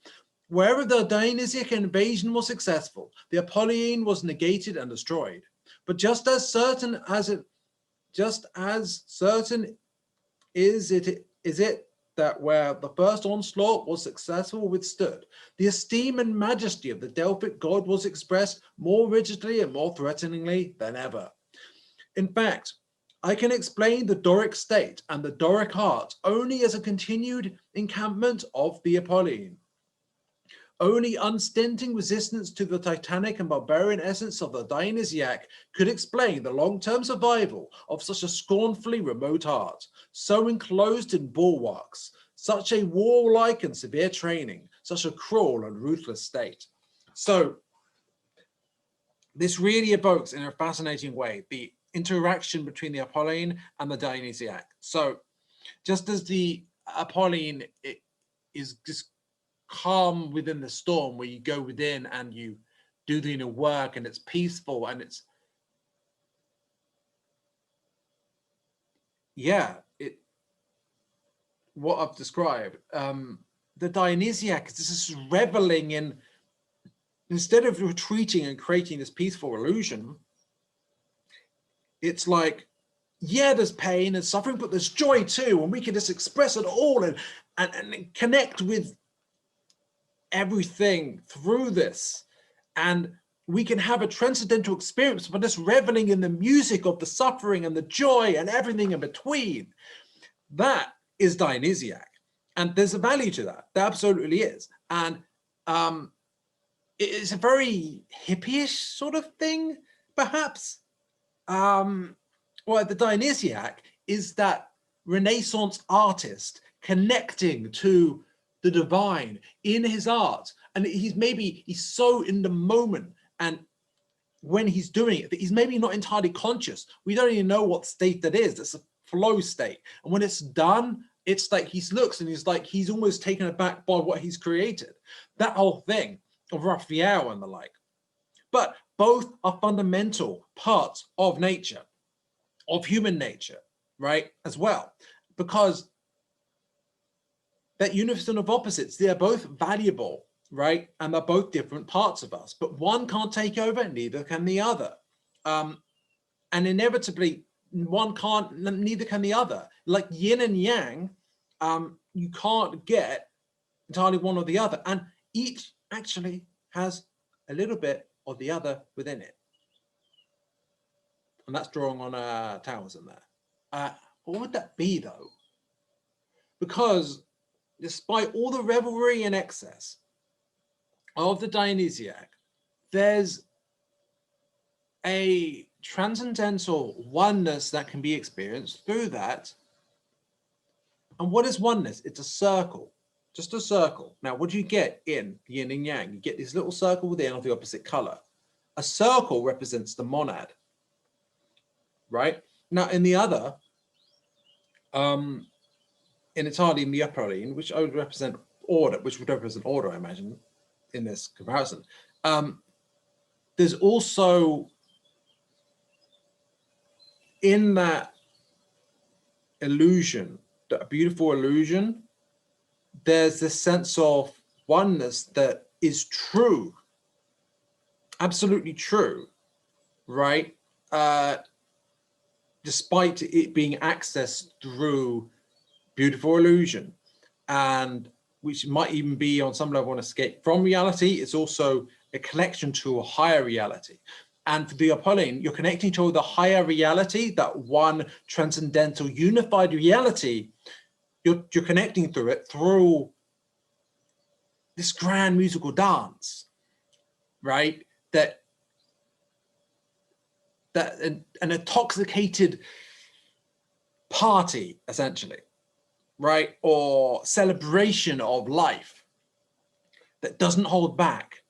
wherever the Dionysiac invasion was successful, the Apolline was negated and destroyed. But just as certain is it that where the first onslaught was successful withstood, the esteem and majesty of the Delphic god was expressed more rigidly and more threateningly than ever. In fact, I can explain the Doric state and the Doric art only as a continued encampment of the Apolline. Only unstinting resistance to the titanic and barbarian essence of the Dionysiac could explain the long-term survival of such a scornfully remote art, so enclosed in bulwarks, such a warlike and severe training, such a cruel and ruthless state. So this really evokes in a fascinating way the interaction between the Apolline and the Dionysiac. So just as the Apolline is just calm within the storm, where you go within and you do the inner work and it's peaceful and it's, what I've described. The Dionysiac is just reveling in, instead of retreating and creating this peaceful illusion, it's like, yeah, there's pain and suffering, but there's joy too, and we can just express it all and connect with everything through this, and we can have a transcendental experience by just reveling in the music of the suffering and the joy and everything in between. That is Dionysiac, and there's a value to that. There absolutely is. And it's a very hippie-ish sort of thing, perhaps. Well, the Dionysiac is that Renaissance artist connecting to the divine in his art, and he's so in the moment, and when he's doing it, he's maybe not entirely conscious. We don't even know what state that is. It's a flow state, and when it's done, it's like he looks and he's like, he's almost taken aback by what he's created. That whole thing of Raphael and the like. But both are fundamental parts of nature, of human nature, right, as well, because that unison of opposites, they are both valuable, right? And they're both different parts of us, but one can't take over, neither can the other. And inevitably, one can't, neither can the other. Like yin and yang, you can't get entirely one or the other. And each actually has a little bit of the other within it. And that's drawing on Taoism there. What would that be though? Because despite all the revelry and excess of the Dionysiac, there's a transcendental oneness that can be experienced through that. And what is oneness? It's a circle, just a circle. Now, what do you get in yin and yang? You get this little circle within of the opposite color. A circle represents the monad, right? Now, in the other, in entirely in the Apolline, which would represent order, I imagine, in this comparison. There's also in that illusion, that beautiful illusion, there's this sense of oneness that is true, absolutely true, right? Despite it being accessed through beautiful illusion, and which might even be on some level an escape from reality. It's also a connection to a higher reality. And for the Apolline, you're connecting to the higher reality, that one transcendental unified reality. You're connecting through it through this grand musical dance, right? That an intoxicated party, essentially, right? Or celebration of life that doesn't hold back.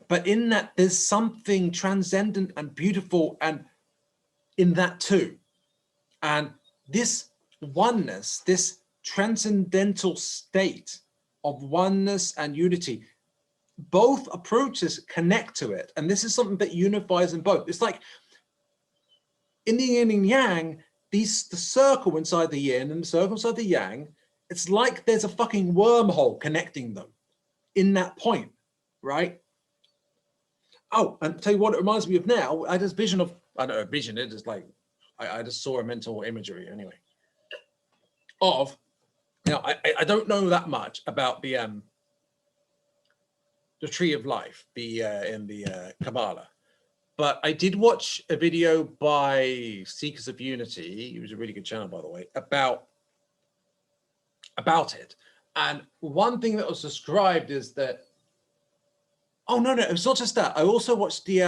But in that, there's something transcendent and beautiful and in that too. And this oneness, this transcendental state of oneness and unity, both approaches connect to it. And this is something that unifies them both. It's like in the yin and yang, the circle inside the yin and the circle inside the yang, it's like there's a fucking wormhole connecting them in that point, right? Oh, and tell you what it reminds me of now, I had this vision of, I don't know, vision, it is like, I just saw a mental imagery anyway, of, you know, I don't know that much about the tree of life, in the Kabbalah, but I did watch a video by Seekers of Unity, it was a really good channel, by the way, about it. And one thing that was described is that, oh, no, it's not just that. I also watched the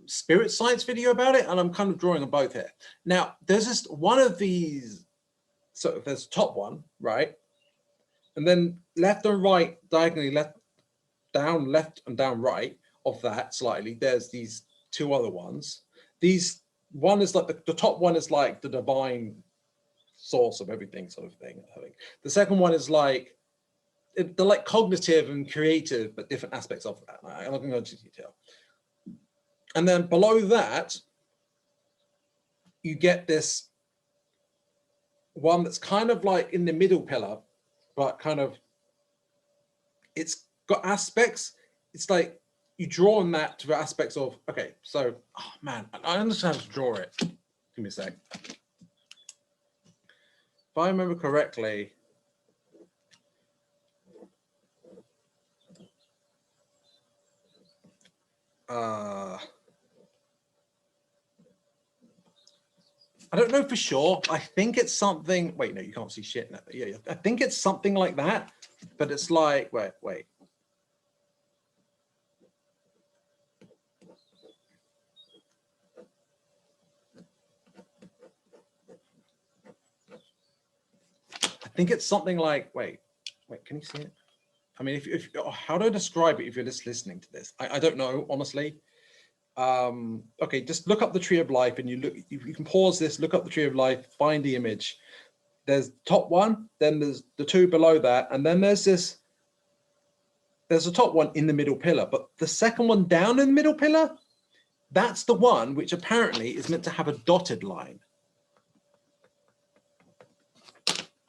spirit science video about it, and I'm kind of drawing on both here. Now, there's just one of these, so there's top one, right? And then left and right, diagonally left and down right of that slightly, there's these two other ones. These, one is like, the top one is like the divine source of everything sort of thing, I think. The second one is like, they're like cognitive and creative, but different aspects of that. I'm not going to go into detail. And then below that, you get this one that's kind of like in the middle pillar, but kind of, it's got aspects. It's like you draw on that to aspects of, okay, so, oh man, I understand how to draw it. Give me a sec. If I remember correctly, I don't know for sure. I think it's something, wait, no, you can't see shit now. Yeah, I think it's something like that, but it's like, wait. I think it's something like, wait, can you see it? I mean, if how do I describe it if you're just listening to this? I don't know, honestly. Okay, just look up the tree of life and you can pause this, look up the tree of life, find the image. There's the top one, then there's the two below that, and then there's a top one in the middle pillar, but the second one down in the middle pillar, that's the one which apparently is meant to have a dotted line.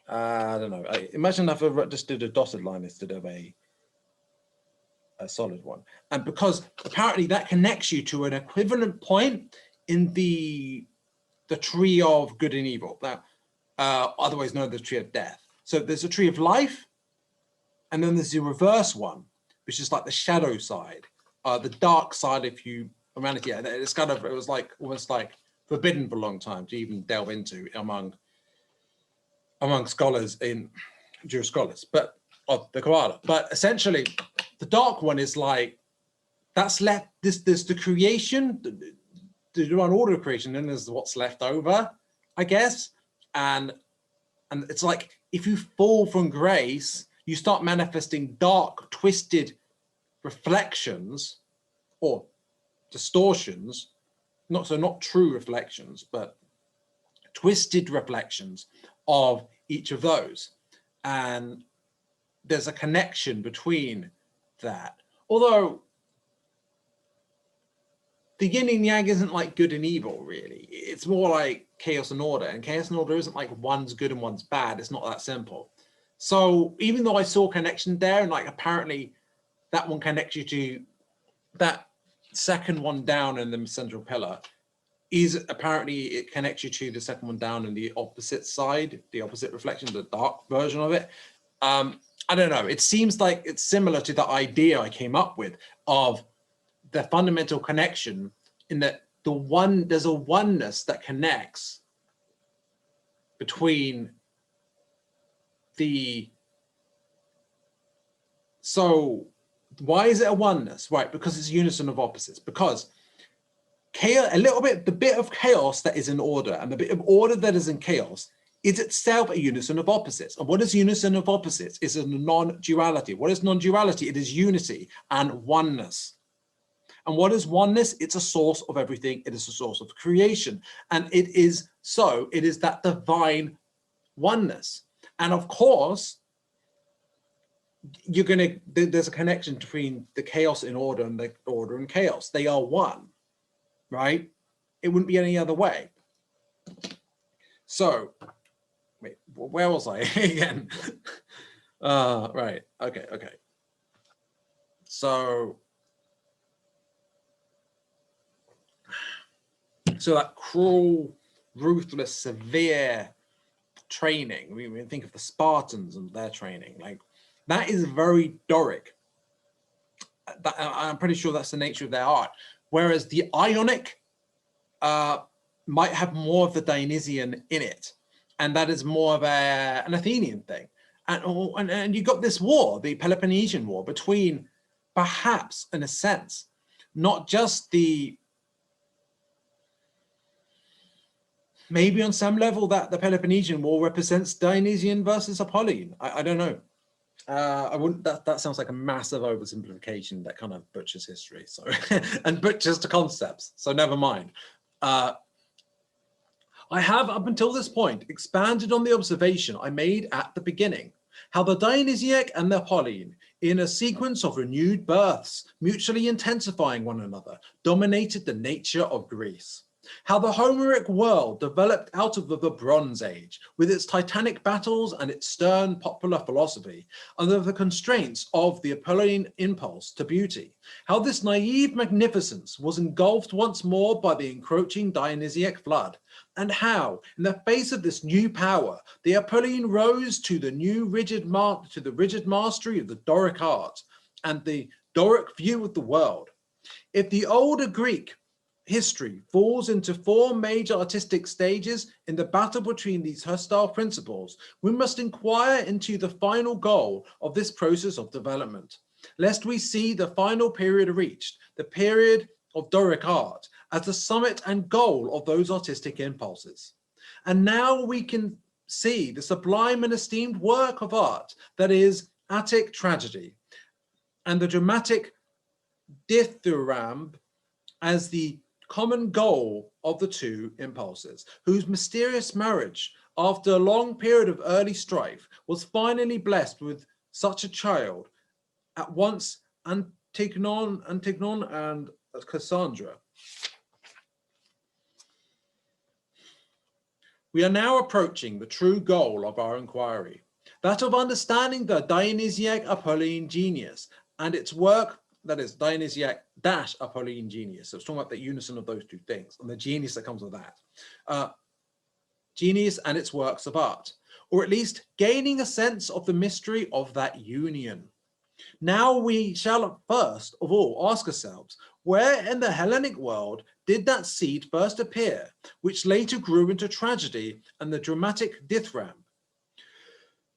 I don't know. Imagine if I just did a dotted line instead of a solid one. And because apparently that connects you to an equivalent point in the tree of good and evil, now, otherwise known as the tree of death. So there's a tree of life, and then there's the reverse one, which is like the shadow side, the dark side of humanity. Yeah, it's kind of, it was like almost like forbidden for a long time to even delve into among scholars, in Jewish scholars, but of the Kabbalah. But essentially, the dark one is like, that's left, there's the creation, the one order of creation, then there's what's left over, I guess. And it's like, if you fall from grace, you start manifesting dark, twisted reflections or distortions, not true reflections, but twisted reflections of each of those. And there's a connection between that. Although the yin and yang isn't like good and evil, really. It's more like chaos and order. And chaos and order isn't like one's good and one's bad. It's not that simple. So even though I saw connection there, and like apparently that one connects you to that second one down in the central pillar, is apparently it connects you to the second one down in the opposite side, the opposite reflection, the dark version of it. I don't know. It seems like it's similar to the idea I came up with of the fundamental connection in that there's a oneness that connects between so why is it a oneness? Right, because it's a unison of opposites. Because chaos, the bit of chaos that is in order and the bit of order that is in chaos is itself a unison of opposites. And what is unison of opposites? It's a non-duality. What is non-duality? It is unity and oneness. And what is oneness? It's a source of everything. It is a source of creation. And it is that divine oneness. And of course, there's a connection between the chaos in order and the order and chaos. They are one, right? It wouldn't be any other way. So, wait, where was I again? Right, okay. So that cruel, ruthless, severe training, we think of the Spartans and their training, like that is very Doric. I'm pretty sure that's the nature of their art. Whereas the Ionic might have more of the Dionysian in it. And that is more of an Athenian thing. And you got this war, the Peloponnesian War, between perhaps, in a sense, not just maybe on some level that the Peloponnesian War represents Dionysian versus Apolline. I don't know. I wouldn't. That sounds like a massive oversimplification that kind of butchers history. So and butchers the concepts. So never mind. I have up until this point expanded on the observation I made at the beginning, how the Dionysiac and the Apolline, in a sequence of renewed births, mutually intensifying one another, dominated the nature of Greece. How the Homeric world developed out of the Bronze Age, with its titanic battles and its stern popular philosophy, under the constraints of the Apolline impulse to beauty. How this naive magnificence was engulfed once more by the encroaching Dionysiac flood. And how, in the face of this new power, the Apolline rose to the rigid mastery of the Doric art and the Doric view of the world. If the older Greek history falls into four major artistic stages in the battle between these hostile principles, we must inquire into the final goal of this process of development, lest we see the final period reached, the period of Doric art, as the summit and goal of those artistic impulses. And now we can see the sublime and esteemed work of art that is Attic tragedy, and the dramatic dithyramb as the common goal of the two impulses, whose mysterious marriage, after a long period of early strife, was finally blessed with such a child, at once Antignon and Cassandra. We are now approaching the true goal of our inquiry, that of understanding the Dionysiac Apolline genius and its work, that is Dionysiac - Apolline genius. So it's talking about the unison of those two things and the genius that comes with that. Genius and its works of art, or at least gaining a sense of the mystery of that union. Now we shall first of all ask ourselves, where in the Hellenic world did that seed first appear, which later grew into tragedy and the dramatic dithyramb?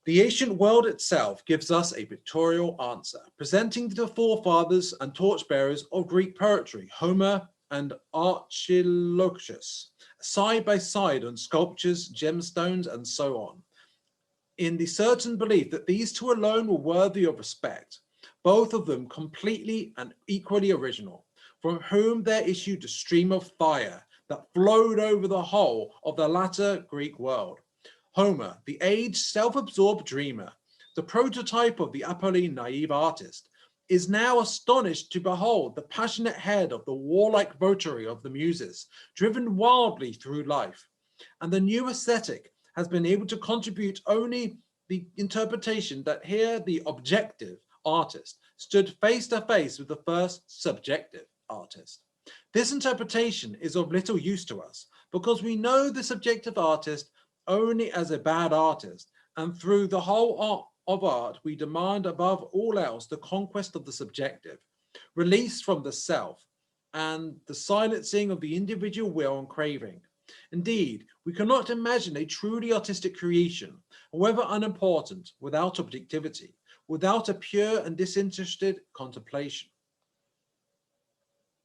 The ancient world itself gives us a pictorial answer, presenting the forefathers and torchbearers of Greek poetry, Homer and Archilochus, side by side on sculptures, gemstones, and so on, in the certain belief that these two alone were worthy of respect, both of them completely and equally original, from whom there issued a stream of fire that flowed over the whole of the latter Greek world. Homer, the aged, self-absorbed dreamer, the prototype of the Apolline naive artist, is now astonished to behold the passionate head of the warlike votary of the Muses, driven wildly through life. And the new aesthetic has been able to contribute only the interpretation that here the objective artist stood face to face with the first subjective artist. This interpretation is of little use to us because we know the subjective artist only as a bad artist, and through the whole art of art we demand above all else the conquest of the subjective. release from the self, and the silencing of the individual will and craving. Indeed, we cannot imagine a truly artistic creation, however unimportant, without objectivity, without a pure and disinterested contemplation.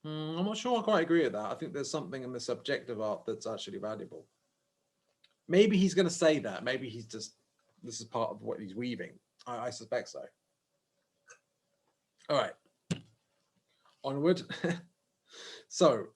I'm not sure I quite agree with that. I think there's something in the subjective art that's actually valuable. Maybe he's going to say that. Maybe he's just, this is part of what he's weaving. I suspect so. All right. Onward. So,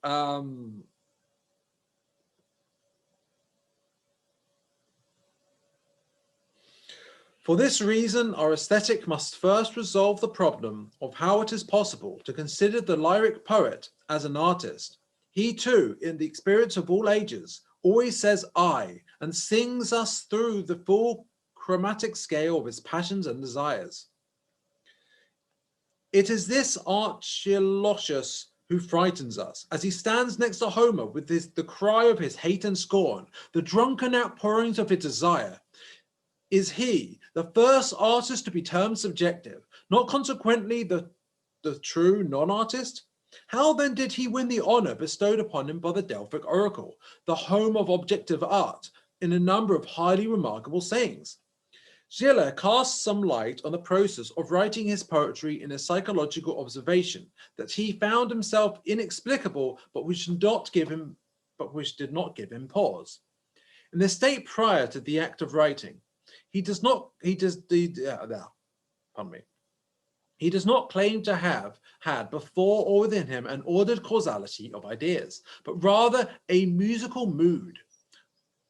for this reason, our aesthetic must first resolve the problem of how it is possible to consider the lyric poet as an artist. He too, in the experience of all ages, always says I, and sings us through the full chromatic scale of his passions and desires. It is this Archilochus who frightens us, as he stands next to Homer with the cry of his hate and scorn, the drunken outpourings of his desire. Is he the first artist to be termed subjective, not consequently the true non-artist? How then did he win the honor bestowed upon him by the Delphic oracle, the home of objective art, in a number of highly remarkable sayings? Schiller casts some light on the process of writing his poetry in a psychological observation that he found himself inexplicable, but which did not give him pause. In the state prior to the act of writing, he does not claim to have had before or within him an ordered causality of ideas, but rather a musical mood.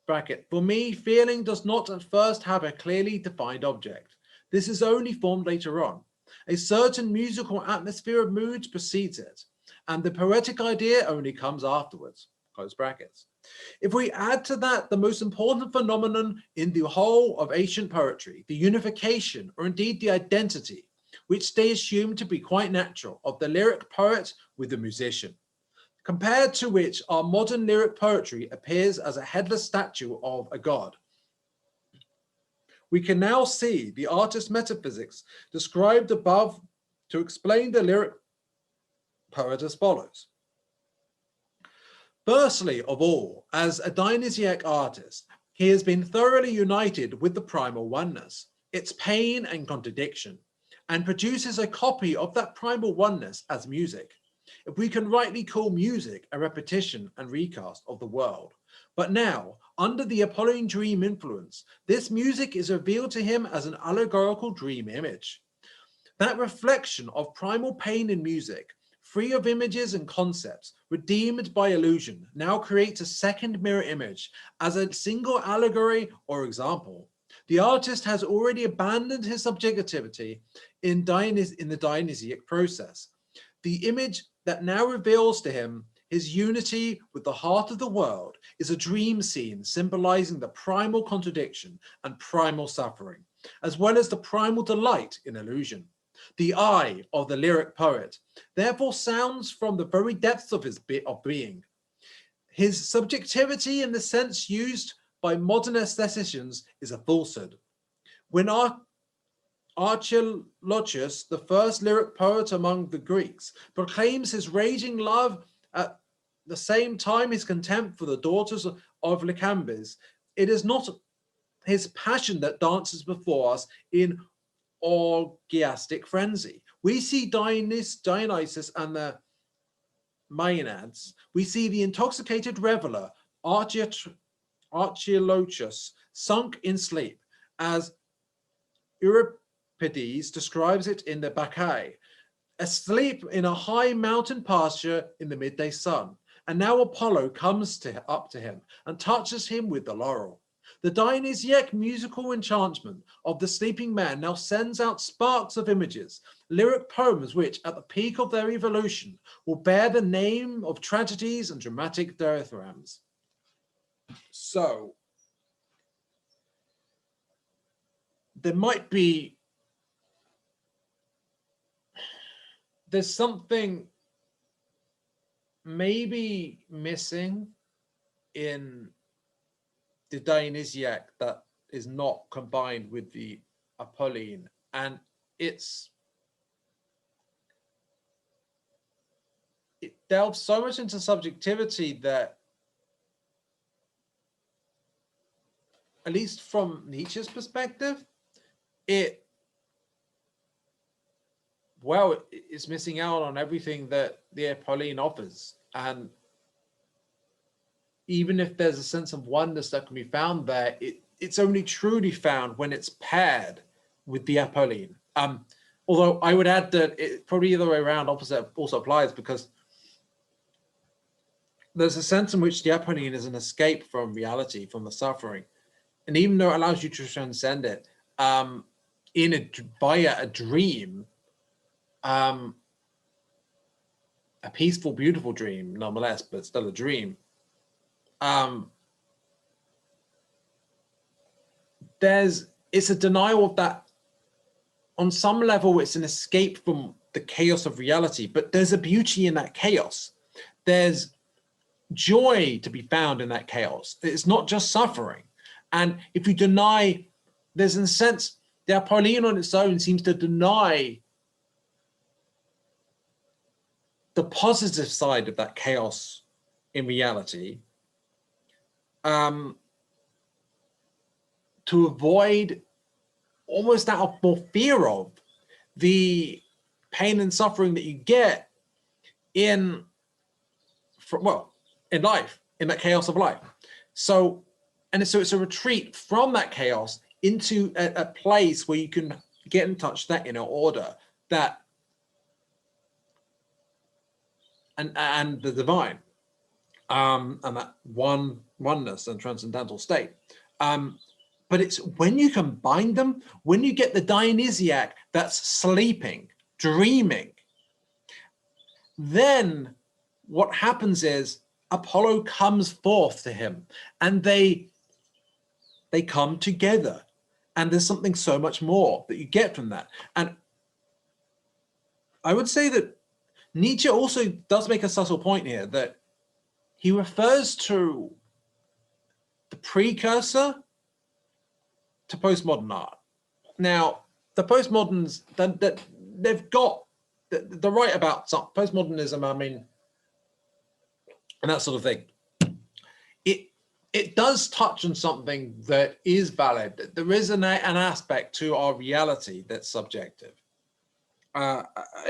Bracket, for me, feeling does not at first have a clearly defined object. This is only formed later on. A certain musical atmosphere of moods precedes it, and the poetic idea only comes afterwards. Close brackets. If we add to that the most important phenomenon in the whole of ancient poetry, the unification, or indeed the identity, which they assume to be quite natural, of the lyric poet with the musician, compared to which our modern lyric poetry appears as a headless statue of a god, we can now see the artist's metaphysics described above to explain the lyric poet as follows. Firstly of all, as a Dionysiac artist, he has been thoroughly united with the primal oneness, its pain and contradiction, and produces a copy of that primal oneness as music, if we can rightly call music a repetition and recast of the world. But now, under the Apolline dream influence, this music is revealed to him as an allegorical dream image. That reflection of primal pain in music, free of images and concepts, redeemed by illusion, now creates a second mirror image as a single allegory or example. The artist has already abandoned his subjectivity in the Dionysiac process. The image that now reveals to him his unity with the heart of the world is a dream scene symbolizing the primal contradiction and primal suffering, as well as the primal delight in illusion. The I of the lyric poet therefore sounds from the very depths of his being. His subjectivity in the sense used by modern aestheticians is a falsehood. When Archilochus, the first lyric poet among the Greeks, proclaims his raging love at the same time his contempt for the daughters of Lycambes, it is not his passion that dances before us in orgiastic frenzy. We see Dionysus and the Maenads. We see the intoxicated reveler, Archilochus, sunk in sleep, as Euripides describes it in the Bacchae, asleep in a high mountain pasture in the midday sun. And now Apollo comes up to him and touches him with the laurel. The Dionysiac musical enchantment of the sleeping man now sends out sparks of images, lyric poems which, at the peak of their evolution, will bear the name of tragedies and dramatic dithyrambs. So, there's something maybe missing in the Dionysiac that is not combined with the Apolline, and it's delves so much into subjectivity that, at least from Nietzsche's perspective, it's missing out on everything that the Apolline offers. And even if there's a sense of oneness that can be found there, it's only truly found when it's paired with the Apolline. Although I would add that it probably the other way around, opposite also applies, because there's a sense in which the Apolline is an escape from reality, from the suffering. And even though it allows you to transcend it, via a dream, a peaceful, beautiful dream, nonetheless, but still a dream. It's a denial of that. On some level, it's an escape from the chaos of reality, but there's a beauty in that chaos. There's joy to be found in that chaos. It's not just suffering. And if you deny, there's in a sense, the Apolline on its own seems to deny the positive side of that chaos in reality, to avoid almost out of more fear of the pain and suffering that you get in life, in that chaos of life. So it's a retreat from that chaos into a place where you can get in touch with that inner order, that and the divine, and that oneness and transcendental state. But it's when you combine them, when you get the Dionysiac that's sleeping, dreaming, then what happens is Apollo comes forth to him, and they come together, and there's something so much more that you get from that. And I would say that Nietzsche also does make a subtle point here, that he refers to the precursor to postmodern art. Now, the postmoderns, they've got, they're right about some postmodernism, I mean, and that sort of thing. It does touch on something that is valid. There is an aspect to our reality that's subjective.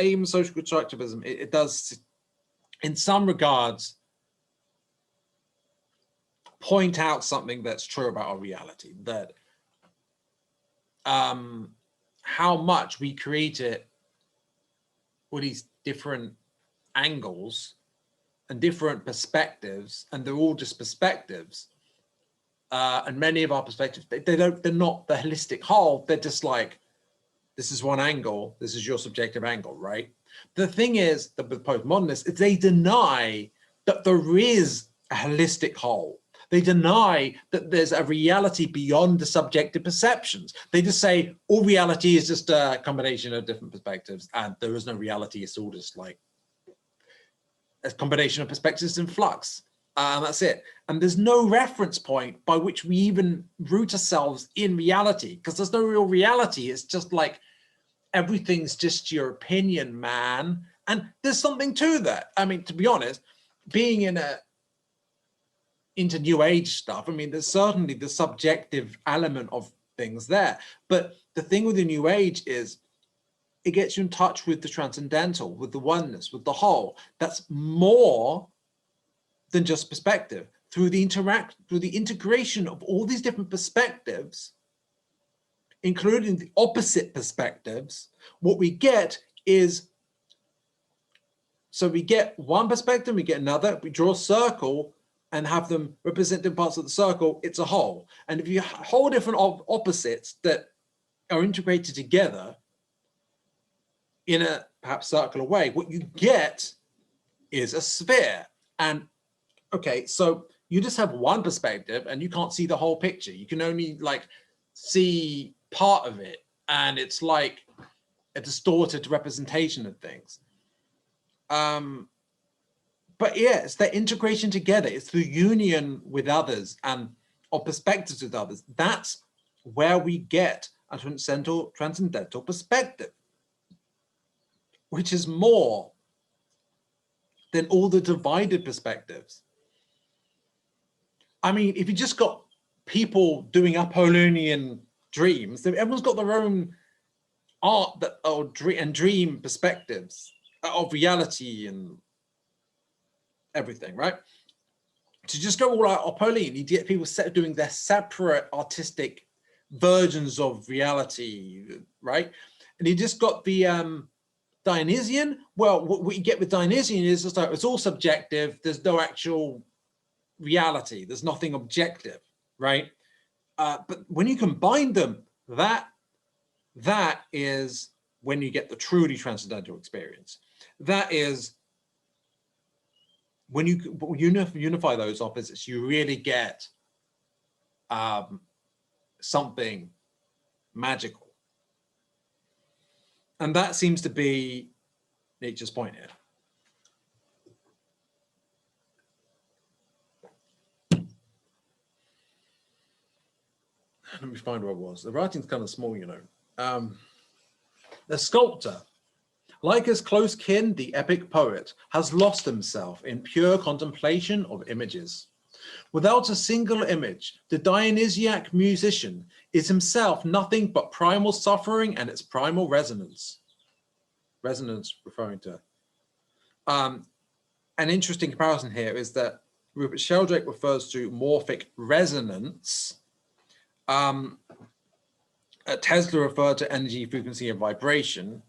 Even social constructivism, it does, in some regards, point out something that's true about our reality, that how much we create it with these different angles and different perspectives, and they're all just perspectives. And many of our perspectives, they're not the holistic whole. They're just like, this is one angle, this is your subjective angle, right? The thing is that with postmodernists, they deny that there is a holistic whole. They deny that there's a reality beyond the subjective perceptions. They just say all reality is just a combination of different perspectives, and there is no reality. It's all just like a combination of perspectives in flux. And that's it. And there's no reference point by which we even root ourselves in reality, because there's no real reality. It's just like, everything's just your opinion, man. And there's something to that. I mean, to be honest, being into New Age stuff, I mean, there's certainly the subjective element of things there. But the thing with the New Age is it gets you in touch with the transcendental, with the oneness, with the whole. That's more than just perspective. Through the integration of all these different perspectives, including the opposite perspectives, what we get is, so we get one perspective, we get another, we draw a circle and have them represent different parts of the circle, it's a whole. And if you hold different opposites that are integrated together in a perhaps circular way, what you get is a sphere. And okay, so you just have one perspective and you can't see the whole picture. You can only like see part of it, and it's like a distorted representation of things. But yeah, it's the integration together. It's the union with others and of perspectives with others. That's where we get a transcendental perspective, which is more than all the divided perspectives. I mean, if you just got people doing Apollonian dreams, then everyone's got their own art that, or dream perspectives of reality and everything, right? To just go all out Apollonian, you get people doing their separate artistic versions of reality, right? And you just got the Dionysian. Well, what you get with Dionysian is just like, it's all subjective. There's no actual reality. There's nothing objective, right? But when you combine them, that is when you get the truly transcendental experience. That is when you unify those opposites, you really get something magical. And that seems to be Nietzsche's point here. Let me find where it was. The writing's kind of small, you know. The sculptor, like his close kin, the epic poet, has lost himself in pure contemplation of images. Without a single image, the Dionysiac musician is himself nothing but primal suffering and its primal resonance. Resonance referring to. An interesting comparison here is that Rupert Sheldrake refers to morphic resonance. Tesla referred to energy, frequency, and vibration.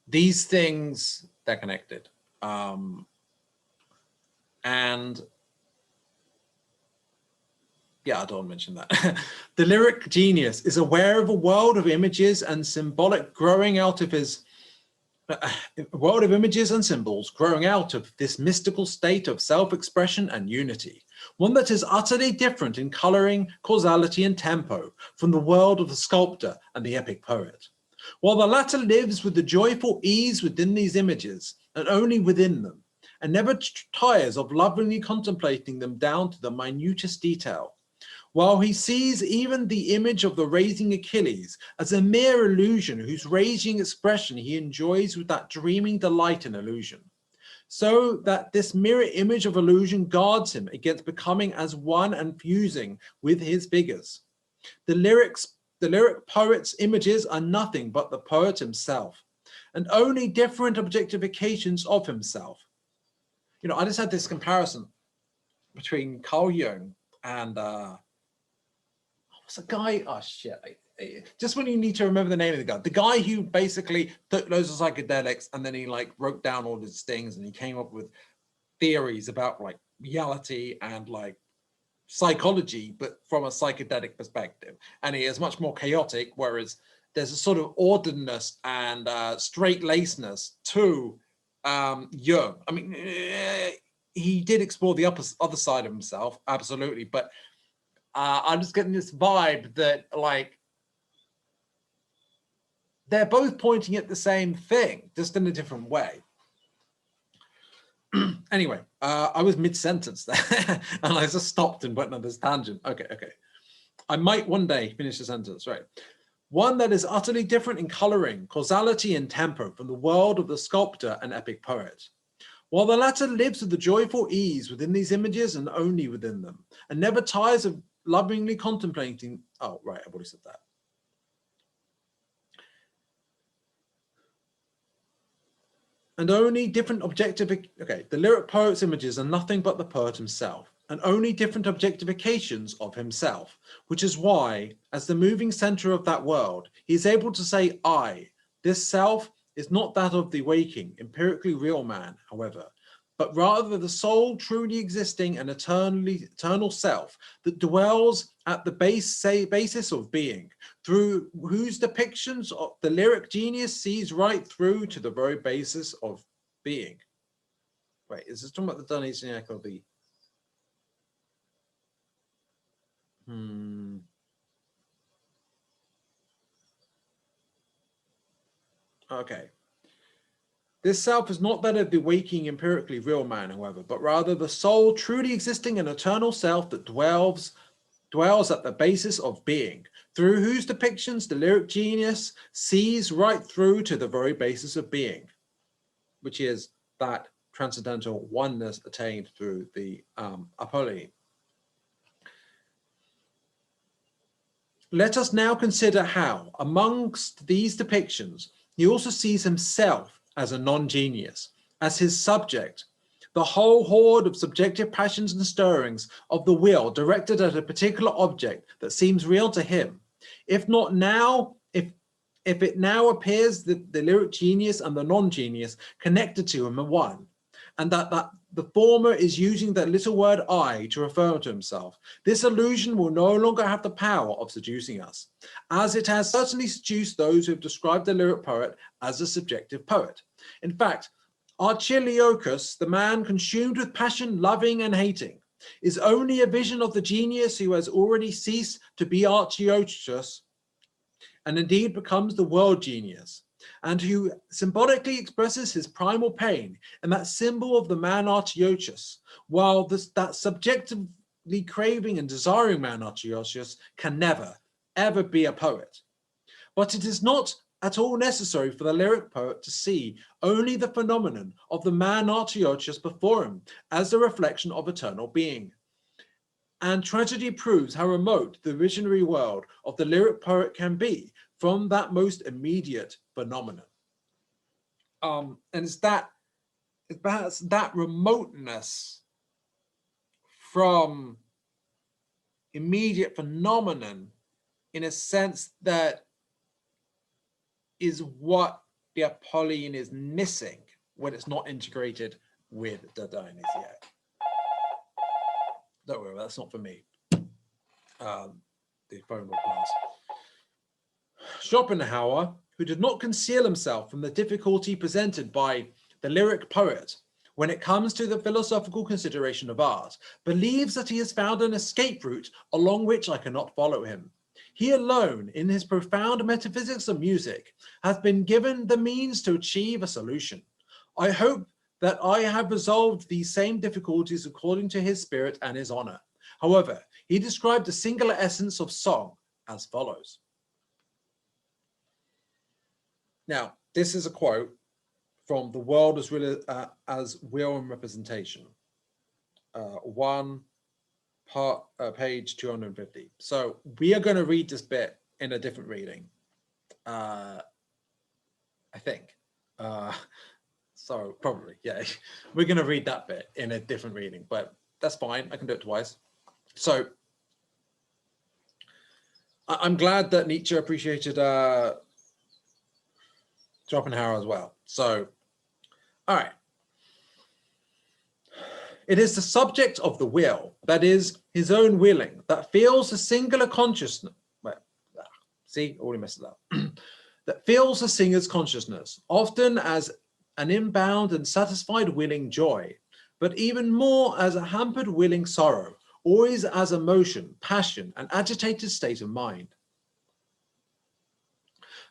These things, they're connected. And yeah, I don't mention that. The lyric genius is aware of a world of images and symbolic growing out of his world of images and symbols growing out of this mystical state of self-expression and unity, one that is utterly different in coloring, causality, and tempo from the world of the sculptor and the epic poet. While the latter lives with the joyful ease within these images and only within them, and never tires of lovingly contemplating them down to the minutest detail, while he sees even the image of the raising Achilles as a mere illusion whose raging expression he enjoys with that dreaming delight in illusion, so that this mirror image of illusion guards him against becoming as one and fusing with his figures. The lyric poet's images are nothing but the poet himself, and only different objectifications of himself. You know, I just had this comparison between Carl Jung and what's the guy? Oh shit! Just when you need to remember the name of the guy who basically took loads of psychedelics and then he like wrote down all his things and he came up with theories about like reality and like psychology, but from a psychedelic perspective. And he is much more chaotic, whereas there's a sort of orderedness and straight-lacedness to Jung. I mean, he did explore the other side of himself, absolutely, but I'm just getting this vibe that like they're both pointing at the same thing, just in a different way. Anyway, I was mid-sentence there and I just stopped and went on this tangent. Okay. I might one day finish the sentence, right? One that is utterly different in coloring, causality, and tempo from the world of the sculptor and epic poet. While the latter lives with the joyful ease within these images and only within them, and never tires of lovingly contemplating. Oh, right, I've already said that. And only different the lyric poet's images are nothing but the poet himself, and only different objectifications of himself, which is why, as the moving center of that world, he is able to say, I, this self, is not that of the waking, empirically real man, however, but rather the soul truly existing and eternal self that dwells at the basis of being, through whose depictions of the lyric genius sees right through to the very basis of being. Wait, is this talking about the Dionysiac or the... Okay. This self is not that of the waking, empirically real man, however, but rather the soul truly existing and eternal self that dwells at the basis of being, through whose depictions the lyric genius sees right through to the very basis of being, which is that transcendental oneness attained through the Apolline. Let us now consider how, amongst these depictions, he also sees himself as a non-genius, as his subject, the whole horde of subjective passions and stirrings of the will directed at a particular object that seems real to him. If not now, if it now appears that the lyric genius and the non-genius connected to him are one, and that the former is using the little word I to refer to himself, this illusion will no longer have the power of seducing us, as it has certainly seduced those who have described the lyric poet as a subjective poet. In fact, Archilochus, the man consumed with passion, loving and hating, is only a vision of the genius who has already ceased to be Archilochus and indeed becomes the world genius, and who symbolically expresses his primal pain in that symbol of the man Archilochus, while that subjectively craving and desiring man Archilochus can never, ever be a poet. But it is not at all necessary for the lyric poet to see only the phenomenon of the man Archilochus before him as the reflection of eternal being. And tragedy proves how remote the visionary world of the lyric poet can be from that most immediate phenomenon. And it's perhaps that remoteness from immediate phenomenon, in a sense, that is what the Apolline is missing when it's not integrated with the Dionysiac. Don't worry, that's not for me. The phone will pass. Schopenhauer, who did not conceal himself from the difficulty presented by the lyric poet when it comes to the philosophical consideration of art, believes that he has found an escape route along which I cannot follow him. He alone, in his profound metaphysics of music, has been given the means to achieve a solution. I hope that I have resolved these same difficulties according to his spirit and his honor. However, he described the singular essence of song as follows. Now, this is a quote from The World as Will and Representation, page 250. So we are going to read this bit in a different reading, I think. So probably, yeah, we're going to read that bit in a different reading, but that's fine. I can do it twice. So I'm glad that Nietzsche appreciated Schopenhauer as well. So, all right. It is the subject of the will, that is his own willing, that feels a singular consciousness. Well, see, already messed it up. That feels a singer's consciousness, often as an inbound and satisfied willing joy, but even more as a hampered willing sorrow, always as emotion, passion, and agitated state of mind.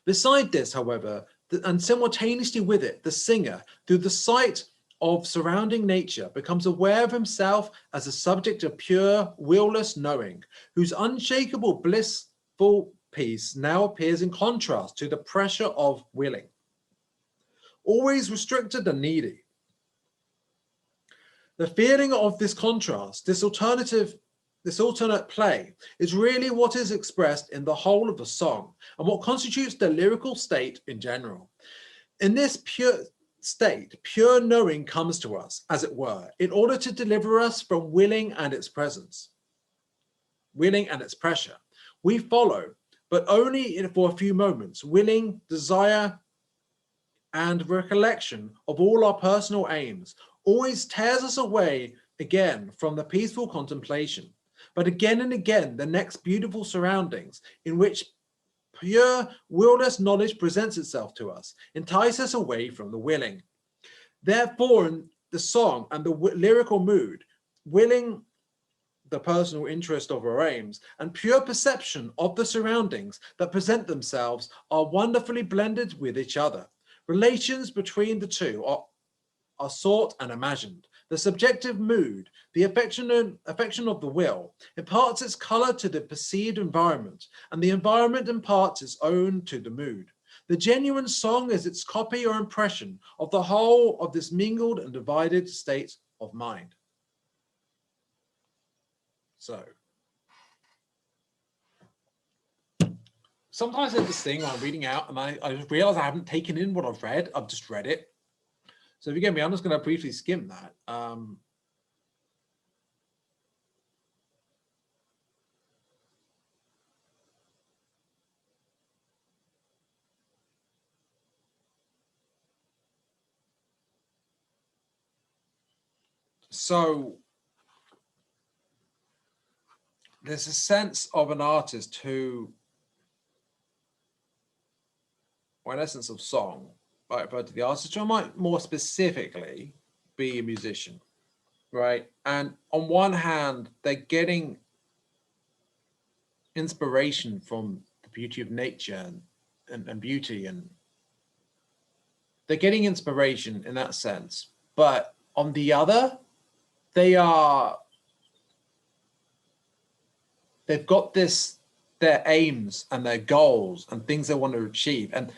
Beside this, however, and simultaneously with it, the singer, through the sight of surrounding nature, becomes aware of himself as a subject of pure, will-less knowing, whose unshakable, blissful peace now appears in contrast to the pressure of willing, always restricted and needy. The feeling of this contrast, this alternate play, is really what is expressed in the whole of the song and what constitutes the lyrical state in general. In this pure state, pure knowing comes to us, as it were, in order to deliver us from willing and its presence, willing and its pressure. We follow, but only for a few moments, willing, desire, and recollection of all our personal aims, always tears us away again from the peaceful contemplation. But again and again, the next beautiful surroundings in which pure will-less knowledge presents itself to us, entice us away from the willing. Therefore, in the song and the lyrical mood, willing, the personal interest of our aims, and pure perception of the surroundings that present themselves are wonderfully blended with each other. Relations between the two are sought and imagined. The subjective mood, the affection of the will, imparts its color to the perceived environment, and the environment imparts its own to the mood. The genuine song is its copy or impression of the whole of this mingled and divided state of mind. So, sometimes there's this thing I'm reading out and I just realize I haven't taken in what I've read. I've just read it. So if you get me, I'm just going to briefly skim that. So there's a sense of an artist who, or an essence of song, right, referred to the artist, who might more specifically be a musician, right? And on one hand, they're getting inspiration from the beauty of nature and beauty, and they're getting inspiration in that sense. But on the other, they've got their aims and their goals and things they want to achieve, and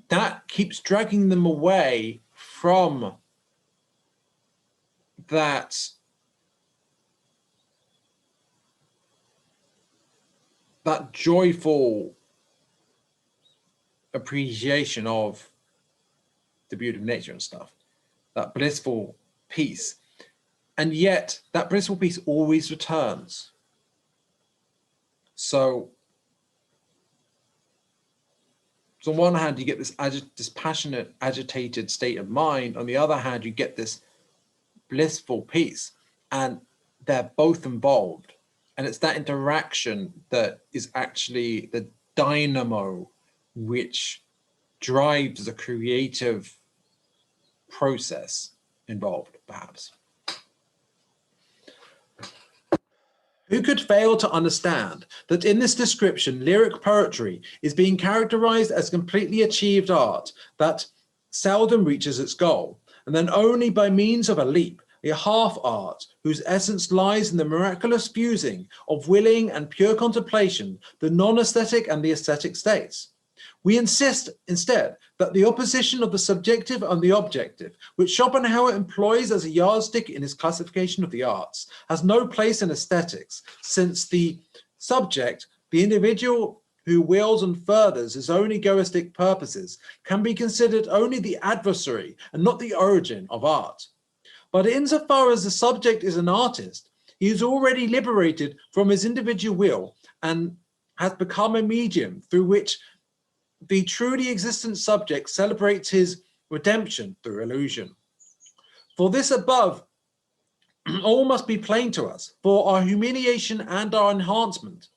that keeps dragging them away from that joyful appreciation of the beauty of nature and stuff, that blissful peace. And yet that blissful peace always returns. So on one hand, you get this passionate, agitated state of mind. On the other hand, you get this blissful peace, and they're both involved. And it's that interaction that is actually the dynamo which drives the creative process involved, perhaps. Who could fail to understand that in this description, lyric poetry is being characterized as completely achieved art that seldom reaches its goal, and then only by means of a leap, a half art whose essence lies in the miraculous fusing of willing and pure contemplation, the non-aesthetic and the aesthetic states. We insist instead that the opposition of the subjective and the objective, which Schopenhauer employs as a yardstick in his classification of the arts, has no place in aesthetics, since the subject, the individual who wills and furthers his own egoistic purposes, can be considered only the adversary and not the origin of art. But insofar as the subject is an artist, he is already liberated from his individual will and has become a medium through which the truly existent subject celebrates his redemption through illusion. For this above, all must be plain to us, for our humiliation and our enhancement.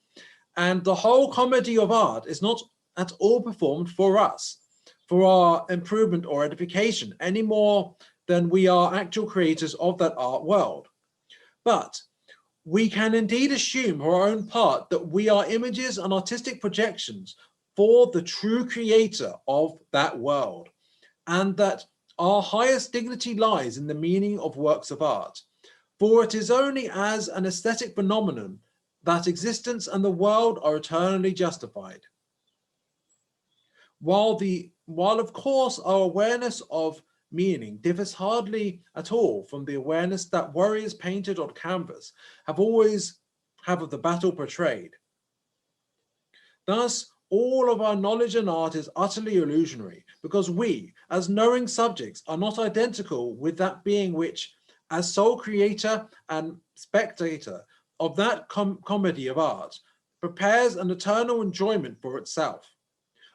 And the whole comedy of art is not at all performed for us, for our improvement or edification, any more than we are actual creators of that art world. But we can indeed assume for our own part that we are images and artistic projections for the true creator of that world, and that our highest dignity lies in the meaning of works of art. For it is only as an aesthetic phenomenon that existence and the world are eternally justified. While of course our awareness of meaning differs hardly at all from the awareness that warriors painted on canvas have of the battle portrayed. Thus, all of our knowledge and art is utterly illusionary, because we, as knowing subjects, are not identical with that being which, as sole creator and spectator of that comedy of art, prepares an eternal enjoyment for itself.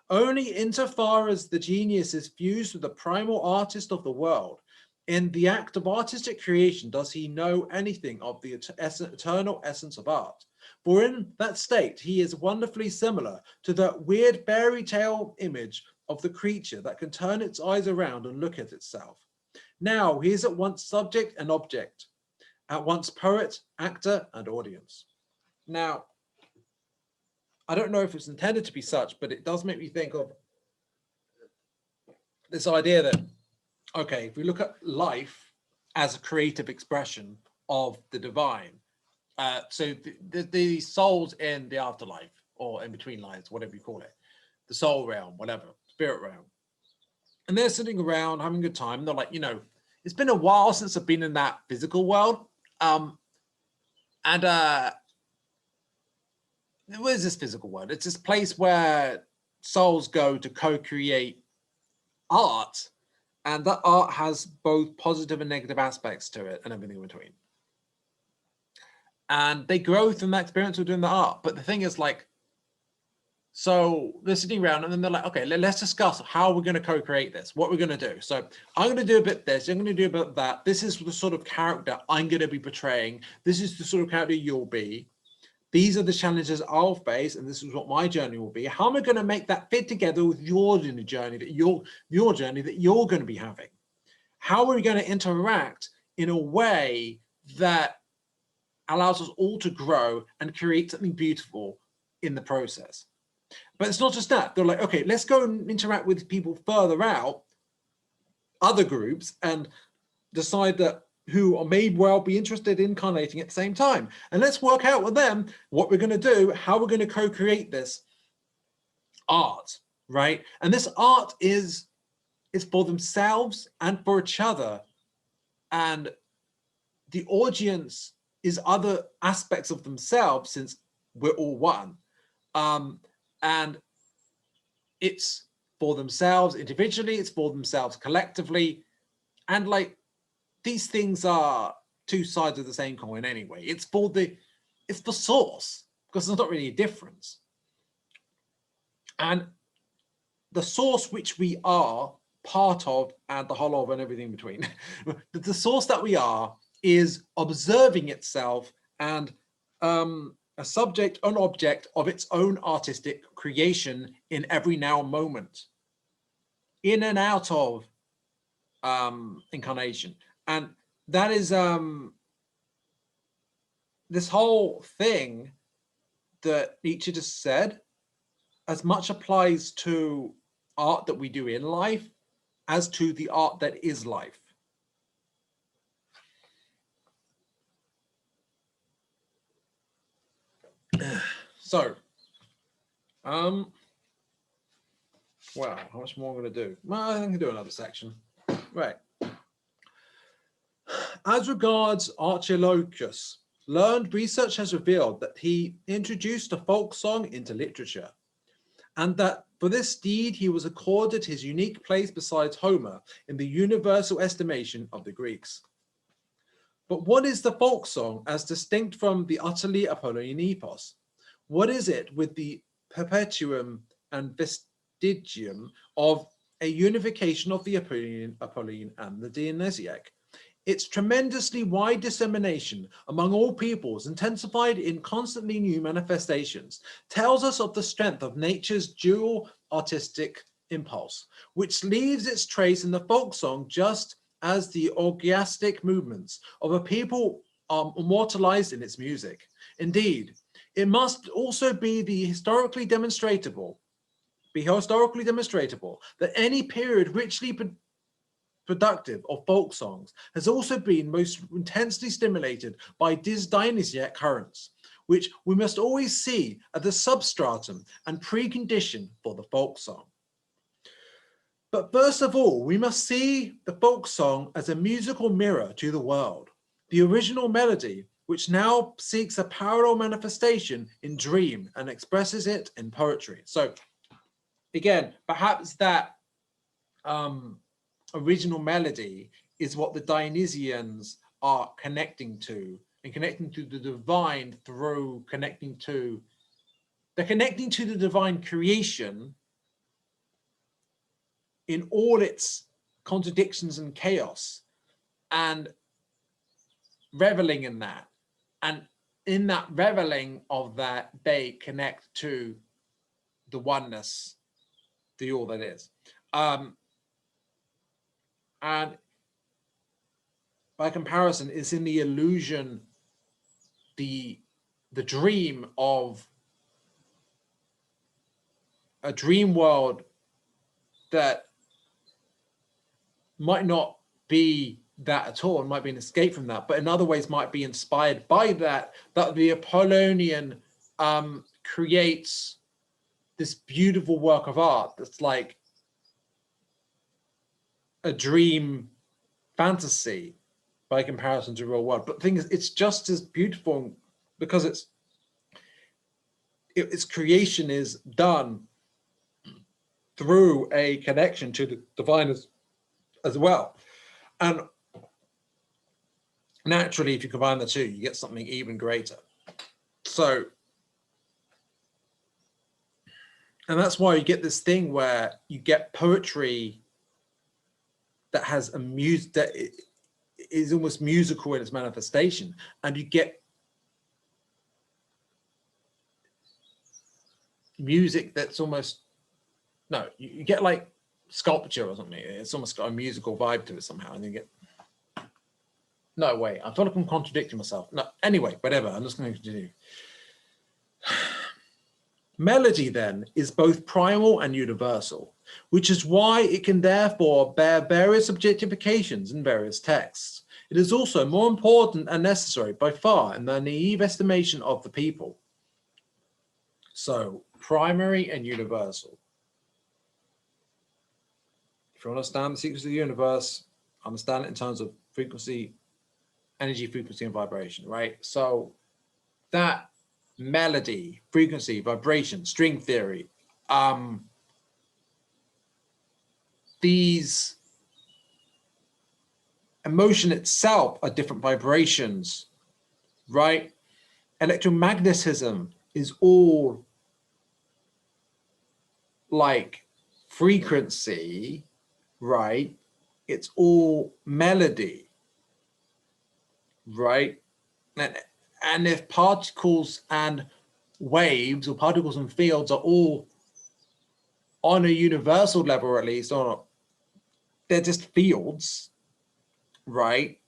Only insofar as the genius is fused with the primal artist of the world, in the act of artistic creation does he know anything of the eternal essence of art. For in that state, he is wonderfully similar to that weird fairy tale image of the creature that can turn its eyes around and look at itself. Now he is at once subject and object, at once poet, actor, and audience. Now, I don't know if it's intended to be such, but it does make me think of this idea that, okay, if we look at life as a creative expression of the divine, so the souls in the afterlife or in between lives, whatever you call it, the soul realm, whatever, spirit realm. And they're sitting around having a good time. And they're like, it's been a while since I've been in that physical world. Where's this physical world? It's this place where souls go to co-create art, and that art has both positive and negative aspects to it and everything in between. And they grow from that experience of doing the art. But the thing is, like, so they're sitting around and then they're like, okay, let's discuss how we're going to co-create this, what we're going to do. So I'm going to do a bit this, you're going to do a bit of that. This is the sort of character I'm going to be portraying. This is the sort of character you'll be. These are the challenges I'll face, and this is what my journey will be. How am I going to make that fit together with your journey that your journey that you're going to be having? How are we going to interact in a way that allows us all to grow and create something beautiful in the process? But it's not just that. They're like, okay, let's go and interact with people further out, other groups, and decide that who may well be interested in incarnating at the same time. And let's work out with them what we're going to do, how we're going to co-create this art, right? And this art is for themselves and for each other. And the audience is other aspects of themselves, since we're all one. And it's for themselves individually, it's for themselves collectively. And like, these things are two sides of the same coin anyway. It's for source, because there's not really a difference. And the source which we are part of, and the whole of, and everything in between, the source that we are is observing itself and a subject, an object of its own artistic creation in every now moment, in and out of incarnation. And that is this whole thing that Nietzsche just said as much applies to art that we do in life as to the art that is life. So, wow, how much more am I going to do? Well, I can do another section. Right. As regards Archilochus, learned research has revealed that he introduced a folk song into literature, and that for this deed he was accorded his unique place besides Homer in the universal estimation of the Greeks. But what is the folk song as distinct from the utterly Apolline epos? What is it with the perpetuum and vestigium of a unification of the Apolline and the Dionysiac? Its tremendously wide dissemination among all peoples, intensified in constantly new manifestations, tells us of the strength of nature's dual artistic impulse, which leaves its trace in the folk song just as the orgiastic movements of a people are immortalized in its music. Indeed, it must also be historically demonstratable that any period richly productive of folk songs has also been most intensely stimulated by Dionysiac currents, which we must always see as the substratum and precondition for the folk song. But first of all, we must see the folk song as a musical mirror to the world, the original melody, which now seeks a parallel manifestation in dream and expresses it in poetry. So again, perhaps that original melody is what the Dionysians are connecting to, and connecting to the divine through they're connecting to the divine creation in all its contradictions and chaos, and reveling in that. And in that reveling of that, they connect to the oneness, the all that is. And by comparison, it's in the illusion, the dream of a dream world that might not be that at all, and might be an escape from that, but in other ways might be inspired by that the Apollonian creates this beautiful work of art that's like a dream fantasy by comparison to real world. But the thing is, it's just as beautiful because its creation is done through a connection to the divine as well. And naturally, if you combine the two, you get something even greater. So, and that's why you get this thing where you get poetry that has a music that is almost musical in its manifestation, and you get music that's almost, no, you get like sculpture or something. It's almost got a musical vibe to it somehow, and you get, no way, I feel like I'm contradicting myself. No, anyway, whatever, I'm just going to continue. Melody then is both primal and universal, which is why it can therefore bear various objectifications in various texts. It is also more important and necessary by far in the naive estimation of the people. So, primary and universal. If you understand the secrets of the universe, understand it in terms of frequency, energy, frequency, and vibration, right? So that melody, frequency, vibration, string theory, these emotion itself are different vibrations, right? Electromagnetism is all like frequency, right? It's all melody, right? And if particles and waves, or particles and fields, are all on a universal level, or at least, or they're just fields, right?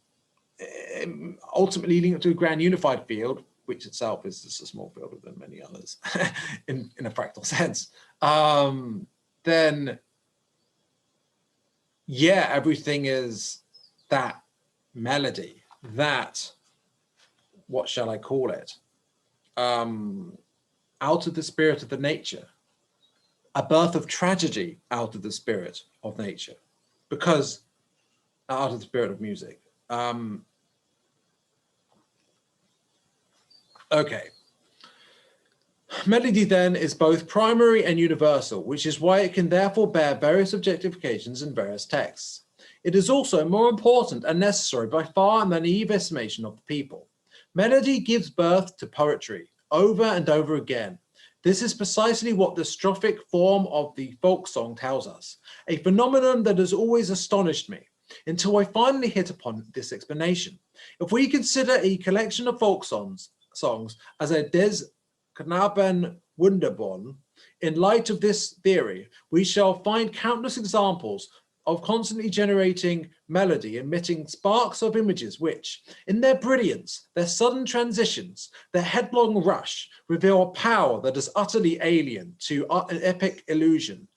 Ultimately leading up to a grand unified field, which itself is just a small field within many others in a fractal sense, then yeah, everything is that melody, that, what shall I call it? Out of the spirit of the nature, a birth of tragedy out of the spirit of nature, because out of the spirit of music. Okay. Melody then is both primary and universal, which is why it can therefore bear various objectifications in various texts. It is also more important and necessary by far in the naive estimation of the people. Melody gives birth to poetry over and over again. This is precisely what the strophic form of the folk song tells us, a phenomenon that has always astonished me, until I finally hit upon this explanation. If we consider a collection of folk songs as a des Knaben Wunderborn, in light of this theory, we shall find countless examples of constantly generating melody, emitting sparks of images which, in their brilliance, their sudden transitions, their headlong rush, reveal a power that is utterly alien to an epic illusion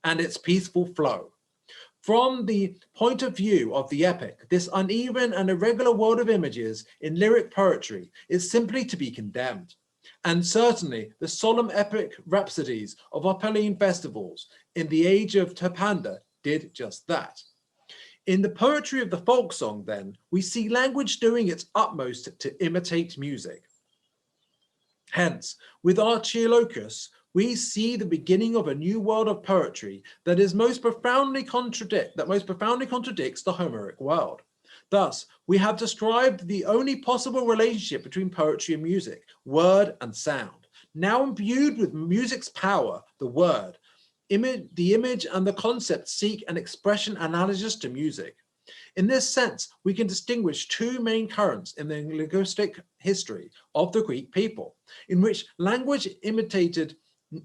and its peaceful flow. From the point of view of the epic, this uneven and irregular world of images in lyric poetry is simply to be condemned. And certainly the solemn epic rhapsodies of Apolline festivals in the age of Terpander did just that. In the poetry of the folk song, then, we see language doing its utmost to imitate music. Hence, with Archilochus, we see the beginning of a new world of poetry that most profoundly contradicts the Homeric world. Thus, we have described the only possible relationship between poetry and music, word and sound. Now imbued with music's power, the word, the image and the concept seek an expression analogous to music. In this sense, we can distinguish two main currents in the linguistic history of the Greek people, in which language imitated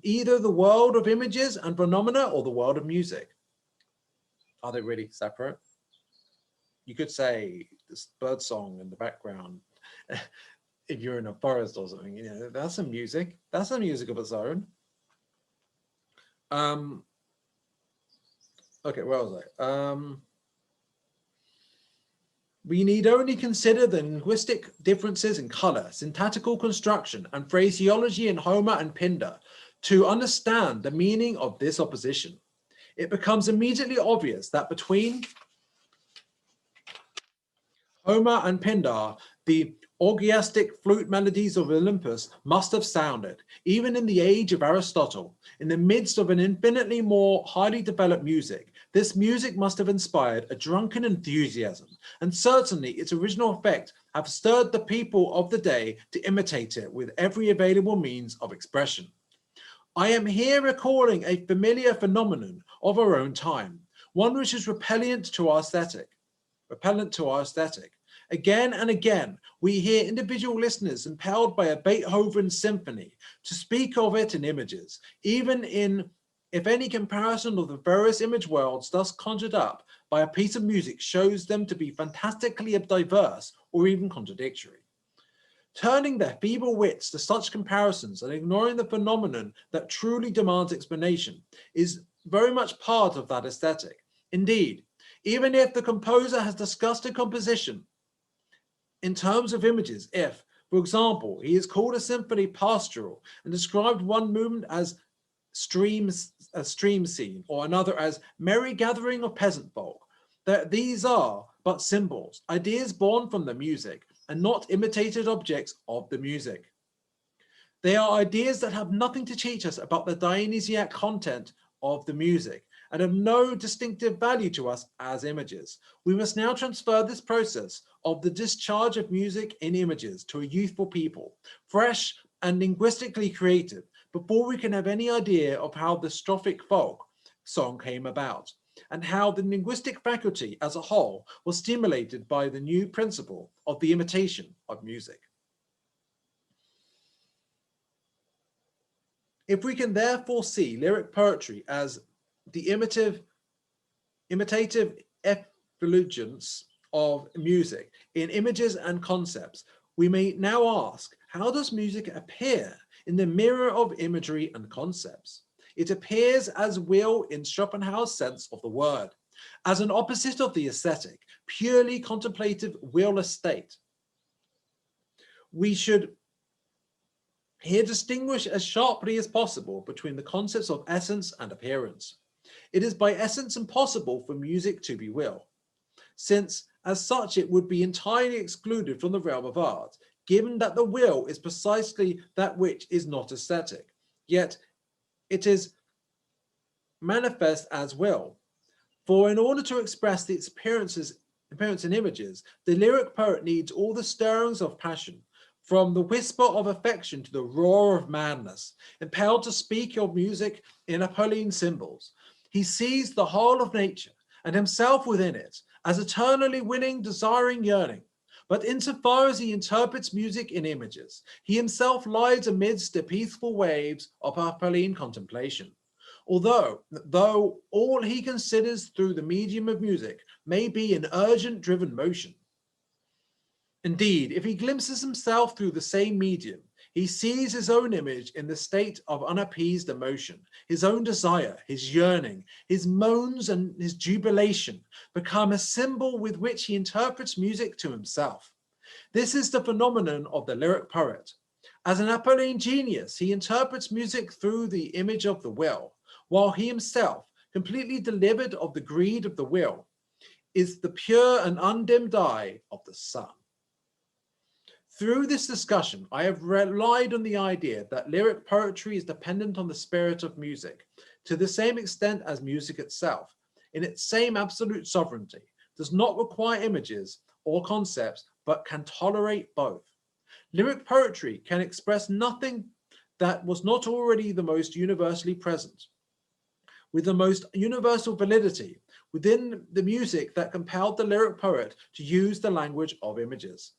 either the world of images and phenomena or the world of music. Are they really separate? You could say this bird song in the background, if you're in a forest or something, you know, that's some music. That's some music of its own. Okay, where was I? We need only consider the linguistic differences in color, syntactical construction, and phraseology in Homer and Pindar to understand the meaning of this opposition. It becomes immediately obvious that between Homer and Pindar, the orgiastic flute melodies of Olympus must have sounded, even in the age of Aristotle, in the midst of an infinitely more highly developed music. This music must have inspired a drunken enthusiasm, and certainly its original effect have stirred the people of the day to imitate it with every available means of expression. I am here recalling a familiar phenomenon of our own time, one which is repellent to our aesthetic. Again and again, we hear individual listeners impelled by a Beethoven symphony to speak of it in images, even if any comparison of the various image worlds thus conjured up by a piece of music shows them to be fantastically diverse or even contradictory. Turning their feeble wits to such comparisons and ignoring the phenomenon that truly demands explanation is very much part of that aesthetic. Indeed, even if the composer has discussed a composition in terms of images, if, for example, he has called a symphony pastoral and described one movement as a stream scene or another as merry gathering of peasant folk, that these are but symbols, ideas born from the music and not imitated objects of the music. They are ideas that have nothing to teach us about the Dionysiac content of the music and have no distinctive value to us as images. We must now transfer this process of the discharge of music in images to a youthful people, fresh and linguistically creative, before we can have any idea of how the strophic folk song came about, and how the linguistic faculty as a whole was stimulated by the new principle of the imitation of music. If we can therefore see lyric poetry as the imitative effulgence of music in images and concepts, we may now ask, how does music appear in the mirror of imagery and concepts? It appears as will in Schopenhauer's sense of the word, as an opposite of the aesthetic, purely contemplative will-less state. We should here distinguish as sharply as possible between the concepts of essence and appearance. It is by essence impossible for music to be will, since as such it would be entirely excluded from the realm of art, given that the will is precisely that which is not aesthetic, yet it is manifest as will. For in order to express the appearance in images, the lyric poet needs all the stirrings of passion, from the whisper of affection to the roar of madness, impelled to speak of music in Apolline symbols. He sees the whole of nature and himself within it as eternally willing, desiring, yearning. But insofar as he interprets music in images, he himself lies amidst the peaceful waves of Apolline contemplation. Though all he considers through the medium of music may be an urgent driven motion. Indeed, if he glimpses himself through the same medium, he sees his own image in the state of unappeased emotion, his own desire, his yearning, his moans and his jubilation become a symbol with which he interprets music to himself. This is the phenomenon of the lyric poet. As an Apolline genius, he interprets music through the image of the will, while he himself, completely delivered of the greed of the will, is the pure and undimmed eye of the sun. Through this discussion, I have relied on the idea that lyric poetry is dependent on the spirit of music, to the same extent as music itself, in its same absolute sovereignty, does not require images or concepts, but can tolerate both. Lyric poetry can express nothing that was not already the most universally present, with the most universal validity within the music that compelled the lyric poet to use the language of images.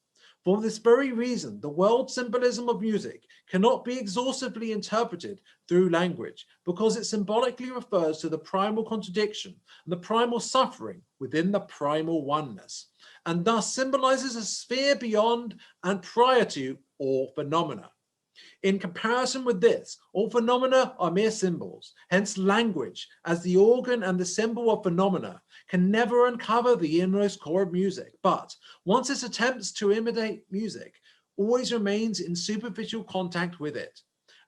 For this very reason, the world symbolism of music cannot be exhaustively interpreted through language, because it symbolically refers to the primal contradiction and the primal suffering within the primal oneness, and thus symbolizes a sphere beyond and prior to all phenomena. In comparison with this, all phenomena are mere symbols. Hence, language, as the organ and the symbol of phenomena, can never uncover the innermost core of music, but once it attempts to imitate music, always remains in superficial contact with it,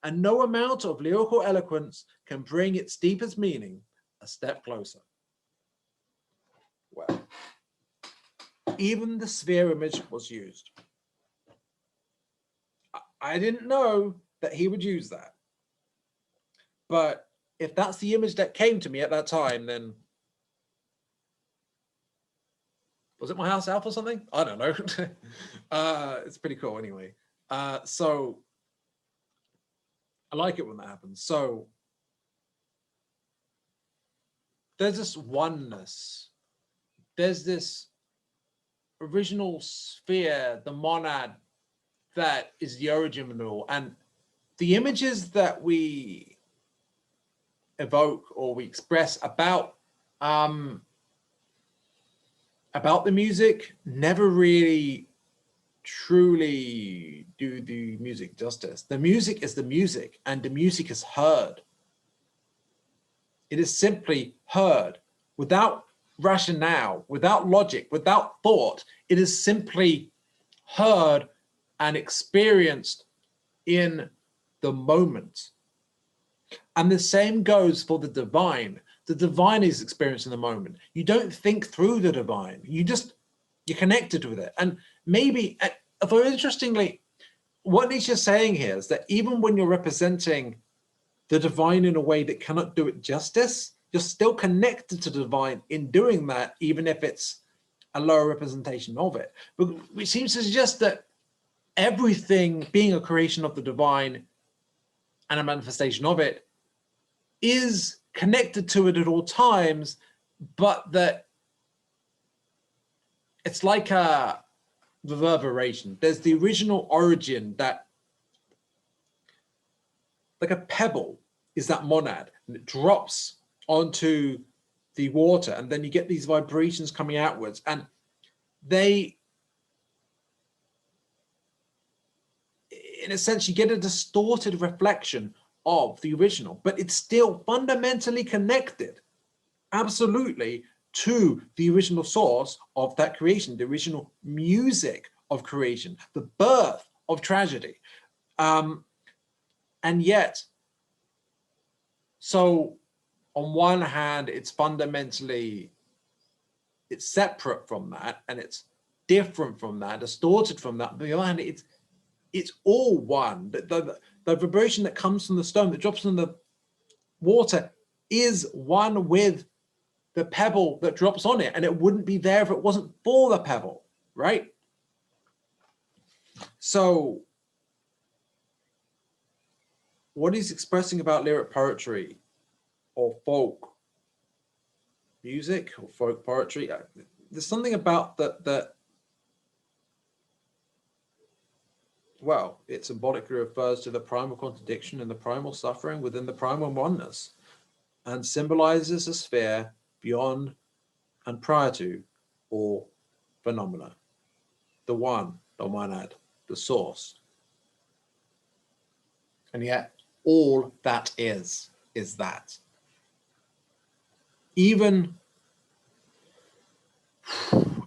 and no amount of lyrical eloquence can bring its deepest meaning a step closer. Well, even the sphere image was used. I didn't know that he would use that. But if that's the image that came to me at that time, then was it my house elf or something? I don't know. It's pretty cool anyway. So I like it when that happens. So there's this oneness. There's this original sphere, the monad, that is the origin of it all. And the images that we evoke or we express about the music never really truly do the music justice. The music is the music, and the music is heard. It is simply heard without rationale, without logic, without thought. It is simply heard and experienced in the moment. And the same goes for the divine. The divine is experienced in the moment. You don't think through the divine. You're connected with it. And maybe, very interestingly, what Nietzsche is saying here is that even when you're representing the divine in a way that cannot do it justice, you're still connected to the divine in doing that, even if it's a lower representation of it. But it seems to suggest that everything being a creation of the divine and a manifestation of it is connected to it at all times, but that it's like a reverberation. There's the original origin that, like a pebble, is that monad, and it drops onto the water, and then you get these vibrations coming outwards, and they, in a sense, you get a distorted reflection of the original, but it's still fundamentally connected, absolutely, to the original source of that creation, the original music of creation, the birth of tragedy. And yet, so on one hand, it's fundamentally, it's separate from that, and it's different from that, distorted from that. But on the other hand, it's all one. The vibration that comes from the stone, that drops in the water, is one with the pebble that drops on it, and it wouldn't be there if it wasn't for the pebble, right? So what he's expressing about lyric poetry or folk music or folk poetry, there's something about that, well, it symbolically refers to the primal contradiction and the primal suffering within the primal oneness, and symbolizes a sphere beyond and prior to all phenomena. The one, the monad, the source. And yet all that is that. Even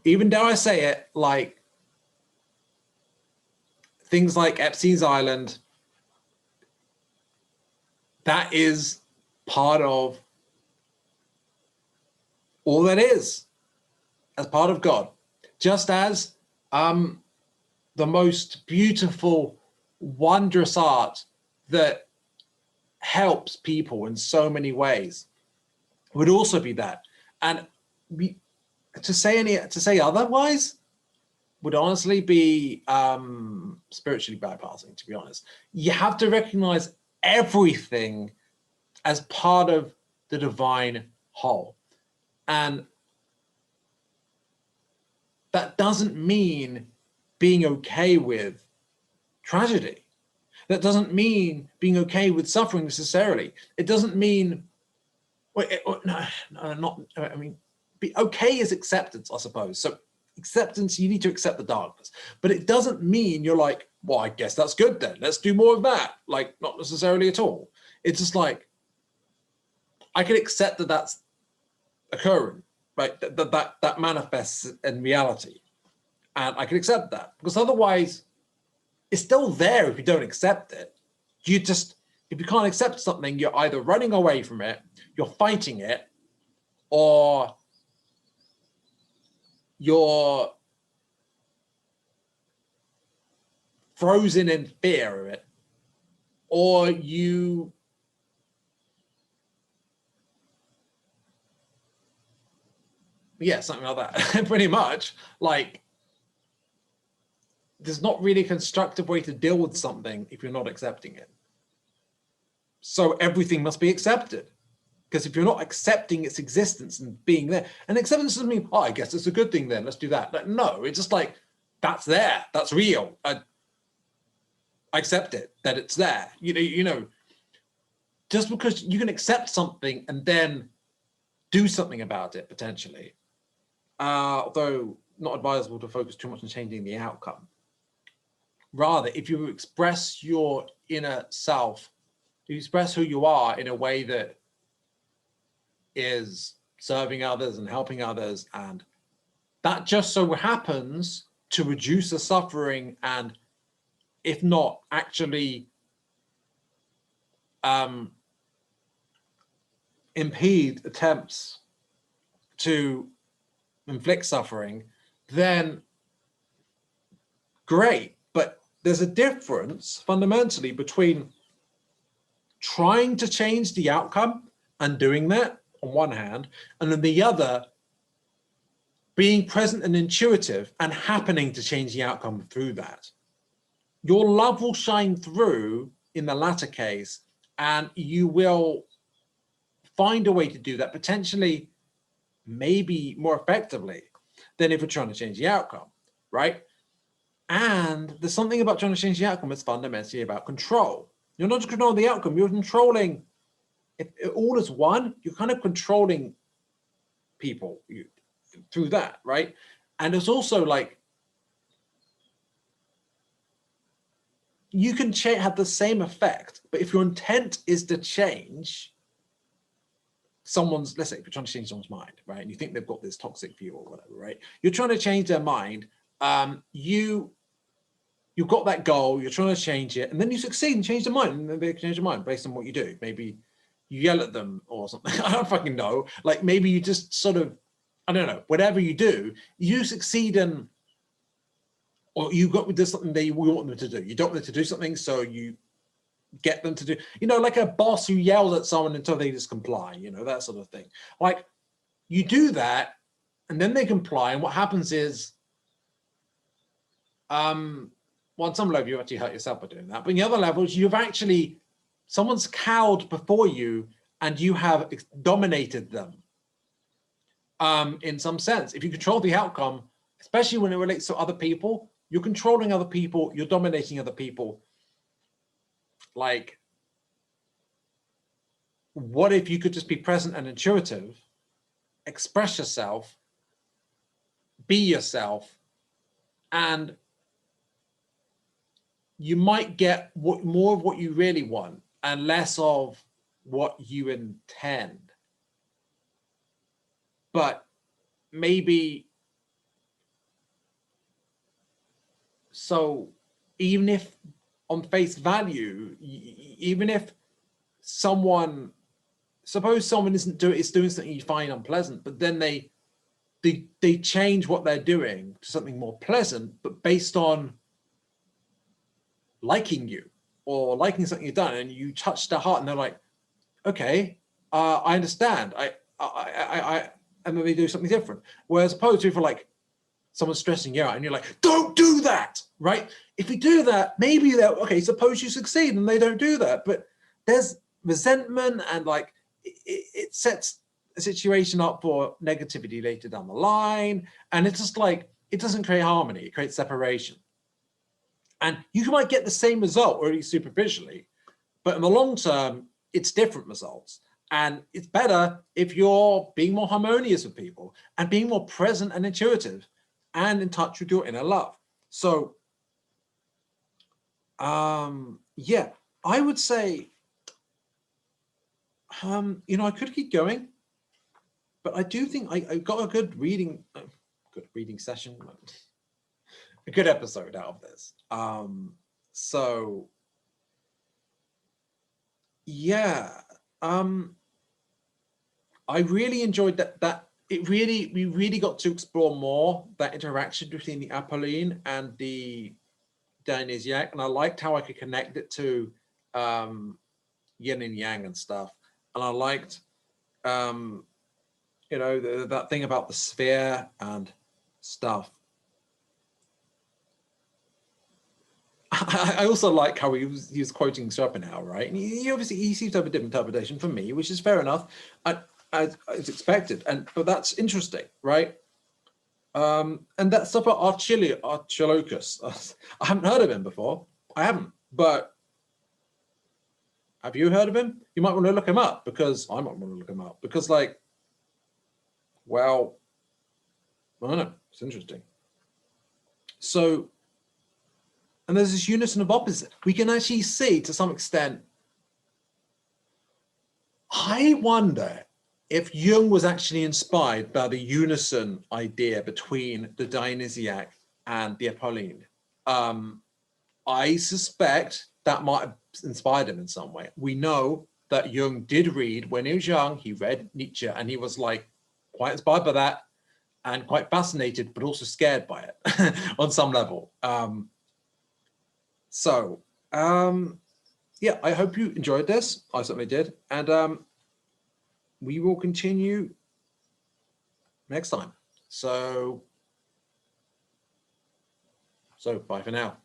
dare I say it, like things like Epstein's Island, that is part of all that is, as part of God. Just as the most beautiful, wondrous art that helps people in so many ways would also be that. And to say otherwise would honestly be spiritually bypassing, to be honest. You have to recognize everything as part of the divine whole. And that doesn't mean being okay with tragedy. That doesn't mean being okay with suffering necessarily. It doesn't mean, be okay is acceptance, I suppose. So acceptance, you need to accept the darkness, but it doesn't mean you're like, well, I guess that's good then. Let's do more of that. Like, not necessarily at all. It's just like, I can accept that that's occurring, right? That manifests in reality. And I can accept that, because otherwise it's still there if you don't accept it. If you can't accept something, you're either running away from it, you're fighting it, or you're frozen in fear of it, or you something like that. Pretty much, like, there's not really a constructive way to deal with something if you're not accepting it. So everything must be accepted. Because if you're not accepting its existence and being there, and acceptance doesn't mean, oh, I guess it's a good thing then, let's do that. Like, no, it's just like, that's there, that's real. I accept it, that it's there. You know, just because you can accept something and then do something about it potentially, although not advisable to focus too much on changing the outcome. Rather, if you express your inner self, you express who you are in a way that is serving others and helping others, and that just so happens to reduce the suffering, and if not actually impede attempts to inflict suffering, then great. But there's a difference fundamentally between trying to change the outcome and doing that on one hand, and on the other, being present and intuitive and happening to change the outcome through that. Your love will shine through in the latter case, and you will find a way to do that, potentially maybe more effectively than if you're trying to change the outcome, right? And there's something about trying to change the outcome that's fundamentally about control. You're not just controlling the outcome, you're controlling, if all is one, you're kind of controlling people through that, right? And it's also like, you can have the same effect, but if your intent is to change someone's, let's say if you're trying to change someone's mind, right? And you think they've got this toxic view or whatever, right? You're trying to change their mind. You've got that goal, you're trying to change it, and then you succeed and change their mind, and then they change their mind based on what you do. Maybe you yell at them or something. I don't fucking know. Like maybe you just sort of, I don't know, whatever you do, you succeed in, or you got with something that you want them to do. You don't want them to do something, so you get them to do, you know, like a boss who yells at someone until they just comply, you know, that sort of thing. Like you do that and then they comply, and what happens is, well, on some level you actually hurt yourself by doing that, but in the other levels you've actually, someone's cowed before you and you have dominated them. In some sense, if you control the outcome, especially when it relates to other people, you're controlling other people, you're dominating other people. Like, what if you could just be present and intuitive, express yourself, be yourself, and you might get more of what you really want and less of what you intend. But maybe, so even if on face value, even if someone, suppose someone is doing something you find unpleasant, but then they change what they're doing to something more pleasant, but based on liking you or liking something you've done, and you touch their heart and they're like, okay, I understand. And then they do something different. Whereas opposed to, for like someone's stressing you out and you're like, don't do that, right? If you do that, maybe they're, okay, suppose you succeed and they don't do that, but there's resentment, and like it sets a situation up for negativity later down the line. And it's just like, it doesn't create harmony, it creates separation. And you might get the same result, or at least superficially, but in the long term, it's different results. And it's better if you're being more harmonious with people and being more present and intuitive and in touch with your inner love. So, yeah, I would say, you know, I could keep going, but I do think I got a good reading session, a good episode out of this. So, yeah, I really enjoyed that we really got to explore more that interaction between the Apolline and the Dionysiac, and I liked how I could connect it to Yin and Yang and stuff. And I liked, you know, that thing about the sphere and stuff. I also like how he was quoting Schopenhauer, right? And he obviously he seems to have a different interpretation from me, which is fair enough. As expected, but that's interesting, right? And that stuff about Archilochus, I haven't heard of him before. I haven't, but have you heard of him? You might want to look him up, because I might want to look him up, because, like, well, I don't know, it's interesting. So, and there's this unison of opposite. We can actually see, to some extent, I wonder if Jung was actually inspired by the unison idea between the Dionysiac and the Apolline. I suspect that might have inspired him in some way. We know that Jung did read, when he was young, he read Nietzsche, and he was like quite inspired by that and quite fascinated, but also scared by it on some level. Yeah, I hope you enjoyed this. I certainly did. And we will continue next time. So bye for now.